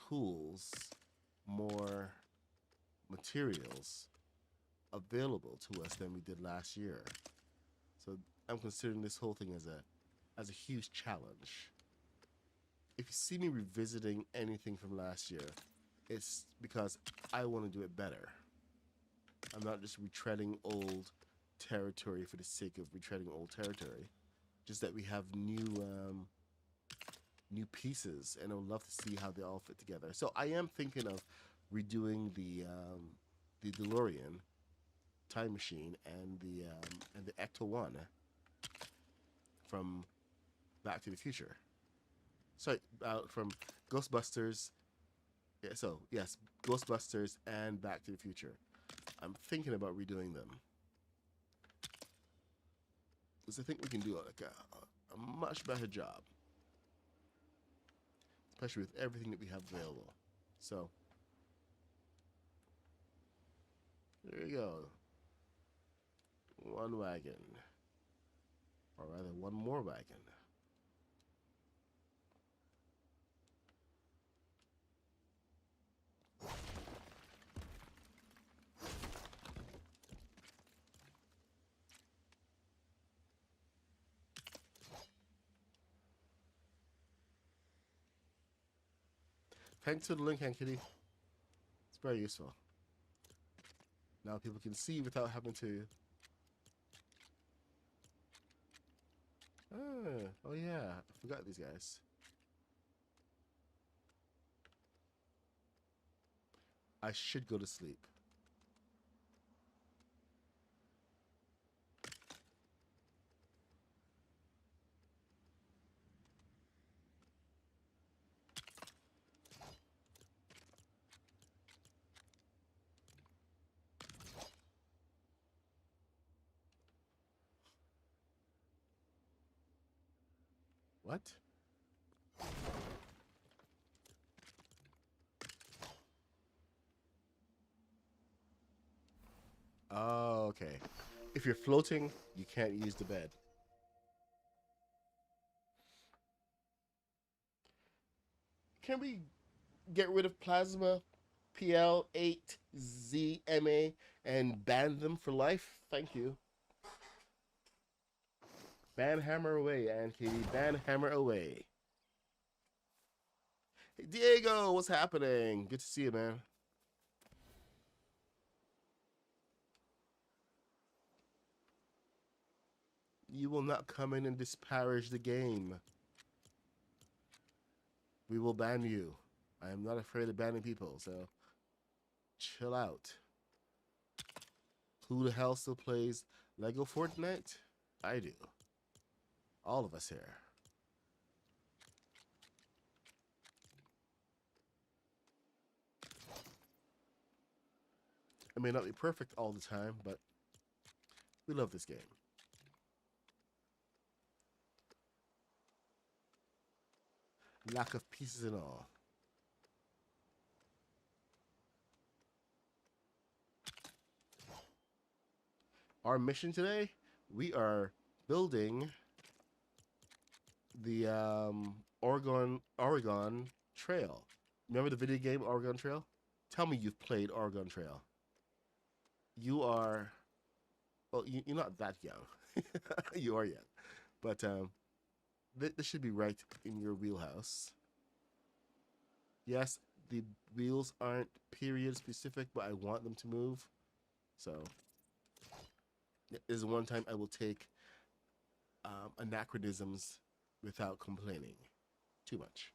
tools, more materials available to us than we did last year. So I'm considering this whole thing as a huge challenge. If you see me revisiting anything from last year, it's because I want to do it better. I'm not just retreading old territory for the sake of retreading old territory. Just that we have new pieces, and I would love to see how they all fit together. So I am thinking of redoing the DeLorean time machine and the Ecto One from Back to the Future. Sorry, from Ghostbusters. Yeah, so yes, Ghostbusters and Back to the Future. I'm thinking about redoing them because I think we can do like a much better job, especially with everything that we have available. So there you go. One wagon, or rather, one more wagon. Thanks to the link, Kitty. It's very useful. Now people can see without having to. Oh yeah, I forgot these guys. I should go to sleep. What? Oh, okay. If you're floating, you can't use the bed. Can we get rid of Plasma, PL8ZMA, and ban them for life? Thank you. Ban hammer away, Aunt Katie. Ban hammer away. Hey, Diego, what's happening? Good to see you, man. You will not come in and disparage the game. We will ban you. I am not afraid of banning people, so chill out. Who the hell still plays Lego Fortnite? I do. All of us here. It may not be perfect all the time, but we love this game. Lack of pieces and all. Our mission today, we are building the Oregon Trail. Remember the video game Oregon Trail? Tell me you've played Oregon Trail. You are, well, you're not that young. You are young, but this should be right in your wheelhouse. Yes, the wheels aren't period specific, but I want them to move. So this is one time I will take anachronisms without complaining too much.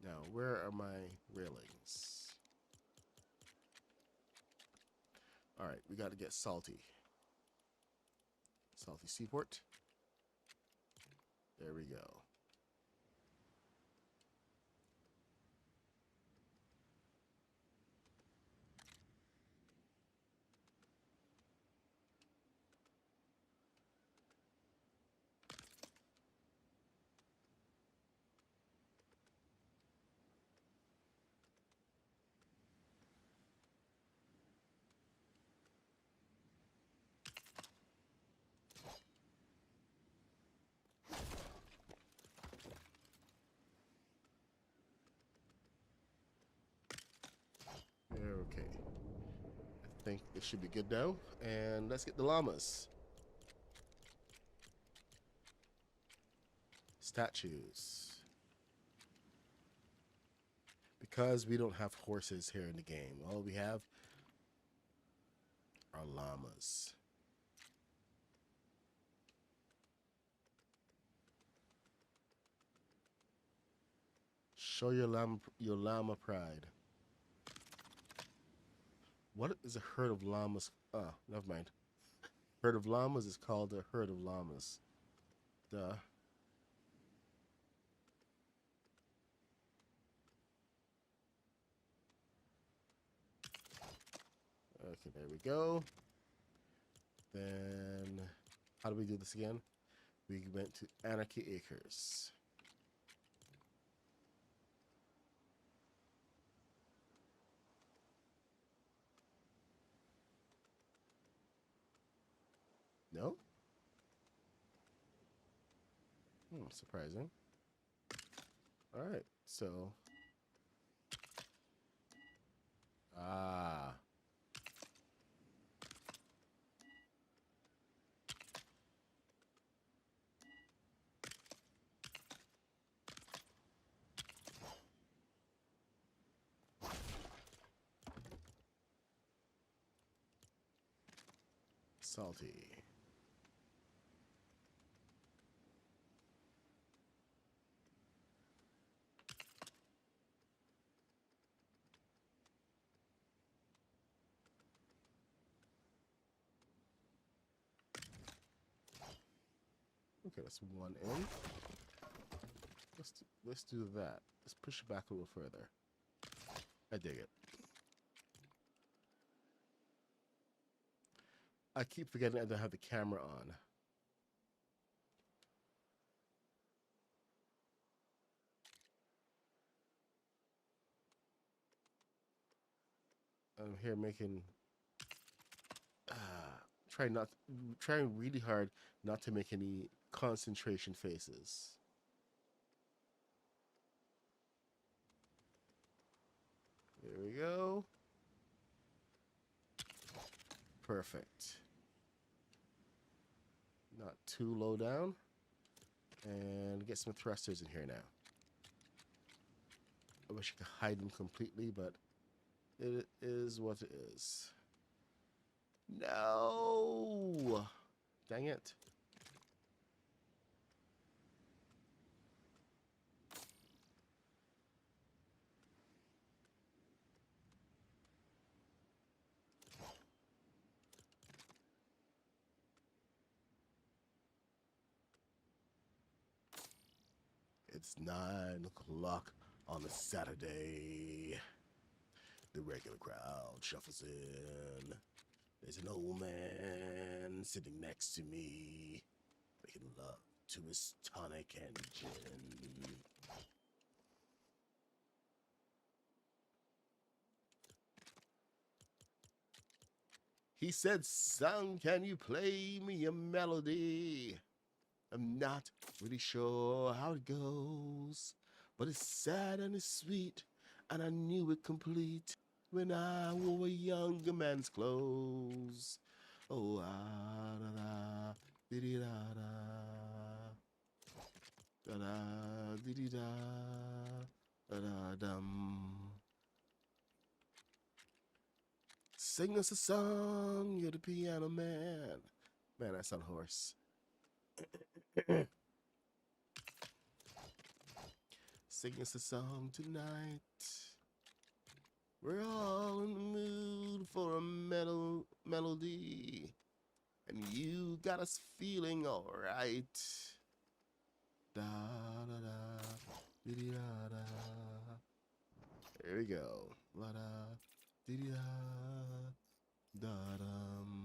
Now, where are my railings? All right, we got to get Salty. Salty Seaport. There we go. think it should be good now. And let's get the llamas. Statues. Because we don't have horses here in the game, all we have are llamas. Show your llama pride. What is a herd of llamas? Oh, never mind. Herd of llamas is called a herd of llamas. Duh. Okay, there we go. Then, how do we do this again? We went to Anarchy Acres. No? Surprising. Alright, so. Ah. Salty. Okay, that's one in. Let's do that. Let's push it back a little further. I dig it. I keep forgetting I don't have the camera on. I'm here making trying really hard not to make any concentration faces. There we go. Perfect. Not too low down. And get some thrusters in here now. I wish I could hide them completely, but it is what it is. No! Dang it. It's 9 o'clock on a Saturday. The regular crowd shuffles in. There's an old man sitting next to me, making love to his tonic and gin. He said, "Son, can you play me a melody? I'm not really sure how it goes, but it's sad and it's sweet, and I knew it complete when I wore a younger man's clothes. Oh, ah, da da, diddy da da, da da, diddy da, da da dum. Sing us a song, you're the piano man." Man, I sound hoarse. Sing us a song tonight. We're all in the mood for a melody. And you got us feeling alright. Da da da, diddy da da. There we go. La da, diddy da, da dum.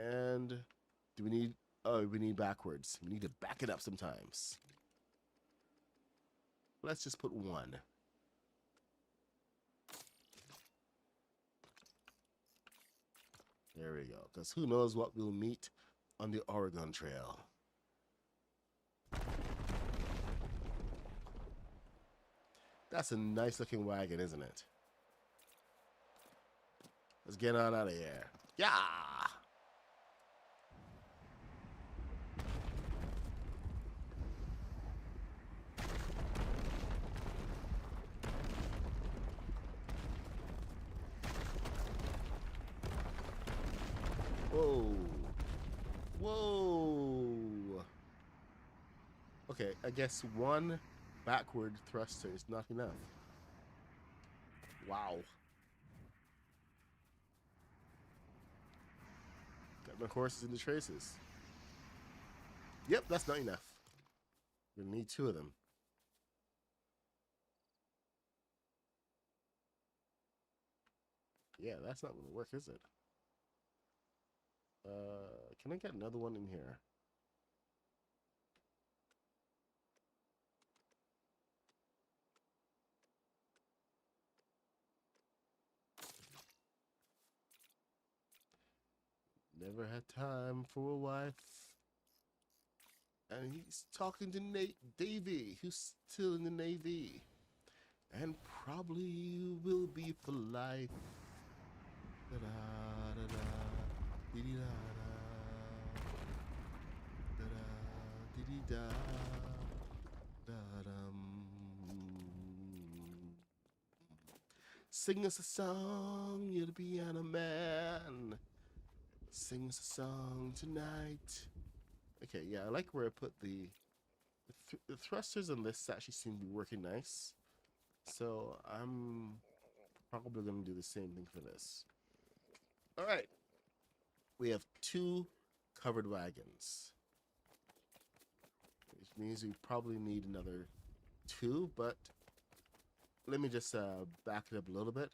And do we need? Oh, we need backwards. We need to back it up sometimes. Let's just put 1. There we go. Because who knows what we'll meet on the Oregon Trail. That's a nice looking wagon, isn't it? Let's get on out of here. Yeah! Whoa. Whoa. Okay, I guess one backward thruster is not enough. Wow. Got my horses in the traces. Yep, that's not enough. We're gonna need two of them. Yeah, that's not gonna work, is it? Can I get another one in here? Never had time for a wife. And he's talking to Nate Davey, who's still in the Navy. And probably will be for life. Da da da da. Dee dee da da. Da da dee dee da. Da dum. Sing us a song, you're the piano man. Sing us a song tonight. Okay, yeah, I like where I put the thrusters on this actually seem to be working nice. So I'm probably going to do the same thing for this. All right. We have two covered wagons, which means we probably need another two, but let me just back it up a little bit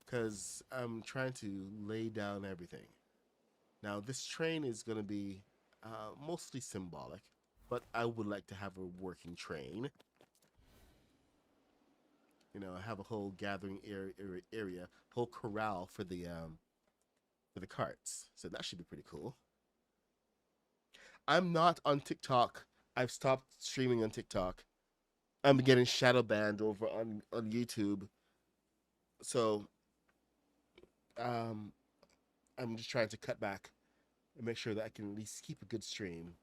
because I'm trying to lay down everything. Now, this train is going to be mostly symbolic, but I would like to have a working train. You know, have a whole gathering area, whole corral for the carts. So that should be pretty cool. I'm not on TikTok. I've stopped streaming on TikTok. I'm getting shadow banned over on YouTube. So um I'm just trying to cut back and make sure that I can at least keep a good stream,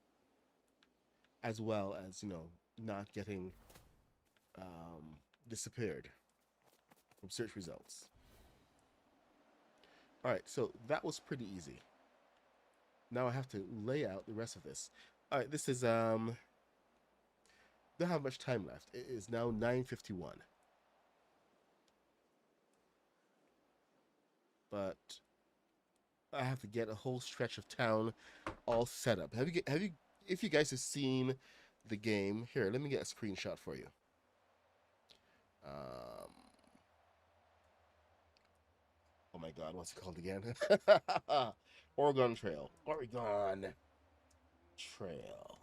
as well as, you know, not getting disappeared from search results. All right, so that was pretty easy. Now I have to lay out the rest of this. All right, this is don't have much time left. It is now 9:51. But I have to get a whole stretch of town all set up. Have you if you guys have seen the game, here, let me get a screenshot for you. Oh my god, what's it called again? Oregon Trail. Oregon Trail.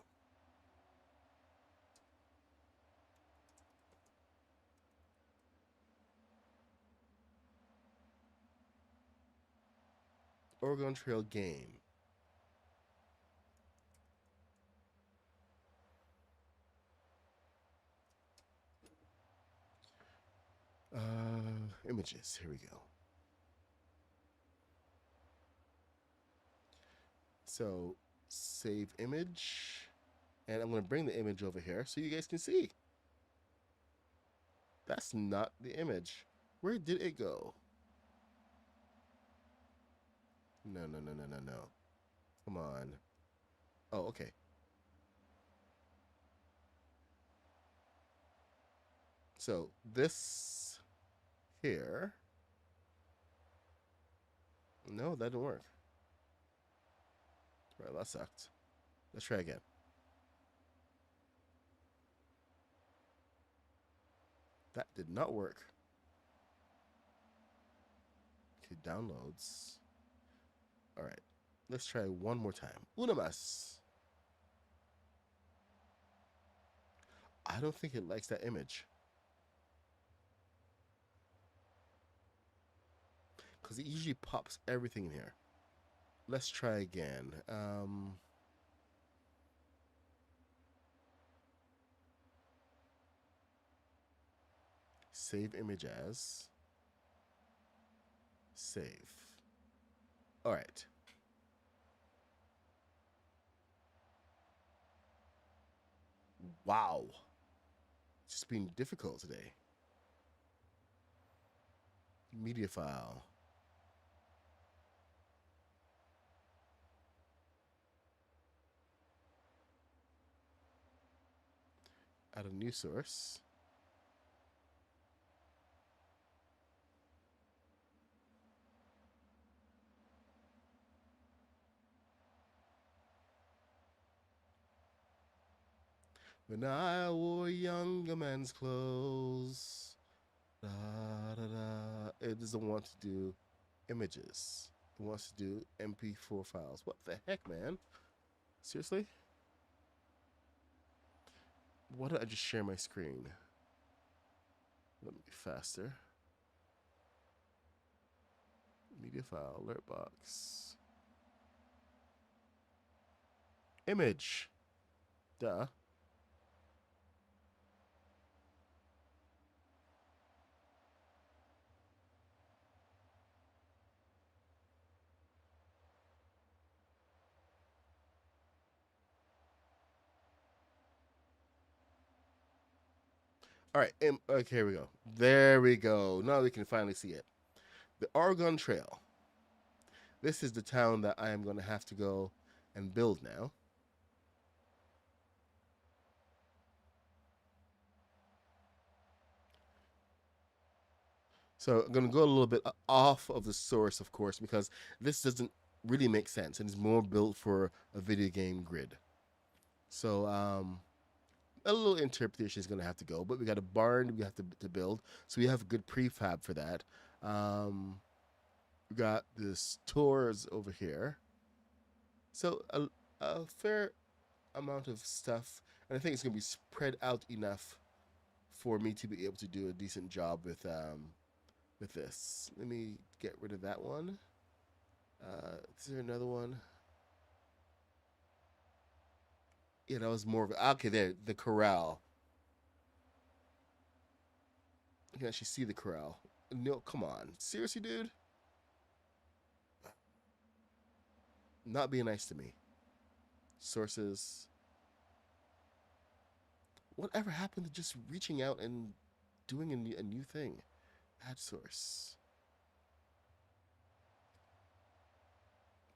Oregon Trail game. Images. Here we go. So, save image. And I'm going to bring the image over here so you guys can see. That's not the image. Where did it go? No, no, no, no, no, no. Come on. Oh, okay. So, this here. No, that didn't work. Right, that sucked. Let's try again. That did not work. Okay, downloads. All right, let's try one more time. Una más. I don't think it likes that image. Because it usually pops everything in here. Let's try again. Save image as. Save. All right. Wow. It's just been difficult today. Media file. Add a new source. When I wore younger man's clothes. Da, da, da. It doesn't want to do images. It wants to do MP4 files. What the heck, man? Seriously? Why don't I just share my screen? Let me be faster. Media file, alert box. Image. Duh. All right. Okay, here we go. There we go. Now we can finally see it. The Oregon Trail. This is the town that I am going to have to go and build now. So I'm going to go a little bit off of the source, of course, because this doesn't really make sense and it's more built for a video game grid. So a little interpretation is going to have to go, but we got a barn we have to build. So we have a good prefab for that. We got the stores over here. So a fair amount of stuff, and I think it's going to be spread out enough for me to be able to do a decent job with this. Let me get rid of that one. Is there another one? Yeah, that was more of okay. There, the corral. You can actually see the corral. No, come on, seriously, dude. Not being nice to me. Sources. Whatever happened to just reaching out and doing a new thing? Add source.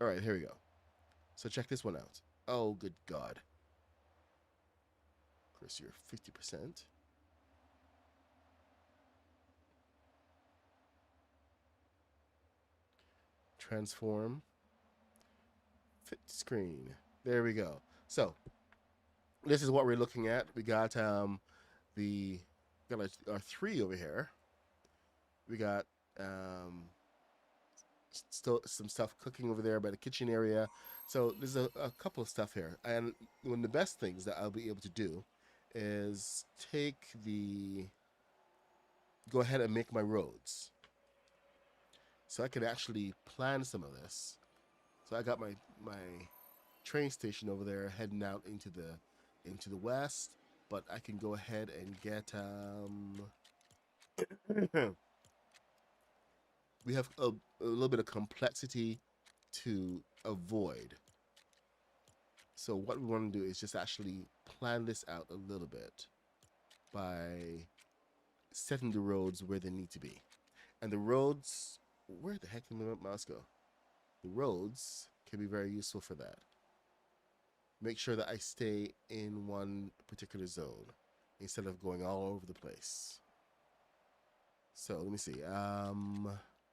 All right, here we go. So check this one out. Oh, good God. Of course, you're 50%. Transform. Fit screen. There we go. So this is what we're looking at. We got our 3 over here. We got still some stuff cooking over there by the kitchen area. So there's a couple of stuff here. And one of the best things that I'll be able to do is go ahead and make my roads. So I can actually plan some of this. So I got my train station over there heading out into the west, but I can go ahead and get we have a little bit of complexity to avoid. So what we want to do is just actually plan this out a little bit by setting the roads where they need to be. And the roads, where the heck did my mouse go? The roads can be very useful for that. Make sure that I stay in one particular zone instead of going all over the place. So let me see.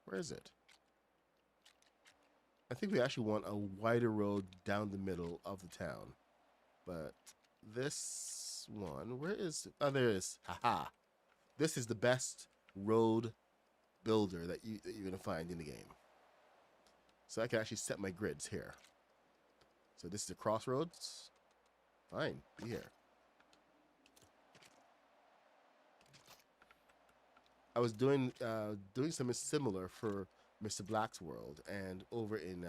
Where is it? I think we actually want a wider road down the middle of the town. But this one, where is it? Oh, there it is. Haha. This is the best road builder that you're going to find in the game. So I can actually set my grids here. So this is the crossroads. Fine, be here. I was doing something similar for Mr. Black's world and over in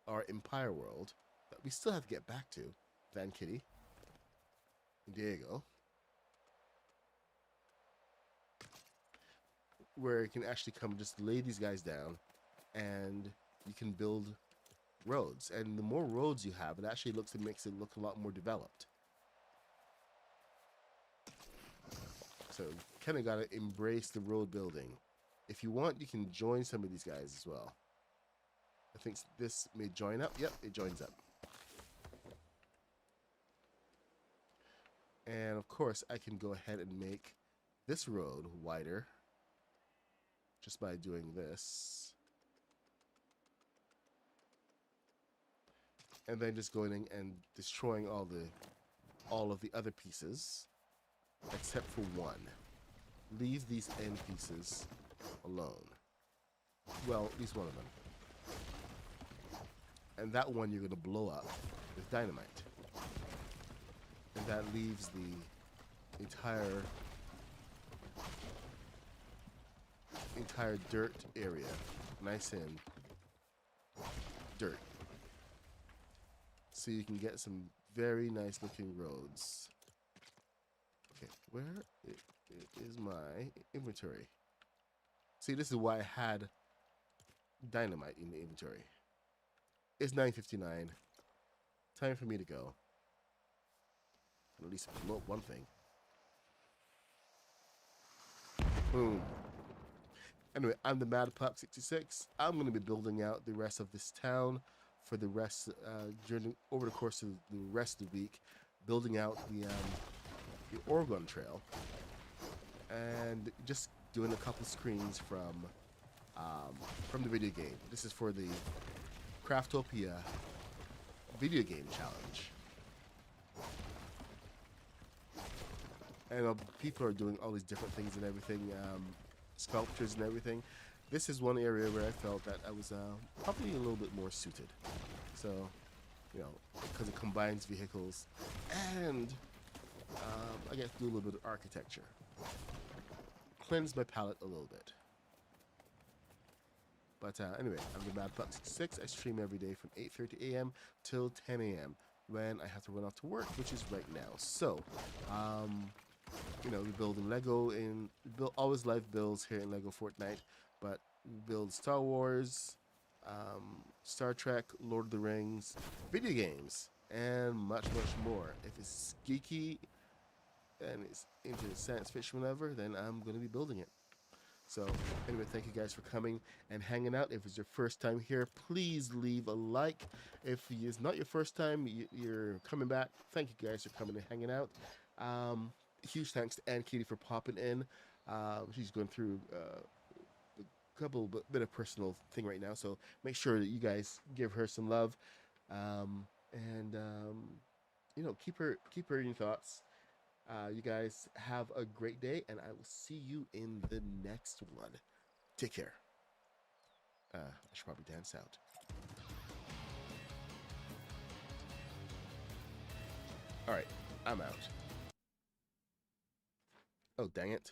our Empire world that we still have to get back to. Van Kitty. There you go. where you can actually come just lay these guys down, and you can build roads. And the more roads you have, it actually makes it look a lot more developed. So kind of got to embrace the road building. If you want, you can join some of these guys as well. I think this may join up. Yep, it joins up. And of course, I can go ahead and make this road wider just by doing this. And then just going in and destroying all of the other pieces except for one. Leave these end pieces alone. Well, at least one of them. And that one you're going to blow up with dynamite. And that leaves the entire dirt area nice and dirt. So you can get some very nice looking roads. Okay, where is my inventory? See, this is why I had dynamite in the inventory. It's 9:59. Time for me to go. At least blow up one thing. Boom. Anyway, I'm the Mad Pup 66. I'm going to be building out the rest of this town for the rest over the course of the rest of the week, building out the Oregon Trail, and just doing a couple screens from the video game. This is for the Craftopia video game challenge. And people are doing all these different things and everything, sculptures and everything. This is one area where I felt that I was probably a little bit more suited. So, you know, because it combines vehicles and I get to do a little bit of architecture. Cleanse my palate a little bit. But anyway, I'm the Mad Pup 66. I stream every day from 8:30 a.m. till 10 a.m. when I have to run off to work, which is right now. So, you know, we build in Lego, always live builds here in Lego Fortnite, but we build Star Wars, Star Trek, Lord of the Rings, video games, and much, much more. If it's geeky and it's into science fiction, whatever, then I'm going to be building it. So, anyway, thank you guys for coming and hanging out. If it's your first time here, please leave a like. If it's not your first time, you're coming back, thank you guys for coming and hanging out. Huge thanks to Ann Katie for popping in. She's going through a bit of personal thing right now, so make sure that you guys give her some love, and you know, keep her in your thoughts. You guys have a great day, and I will see you in the next one. Take care. I should probably dance out. All right, I'm out. Oh, dang it.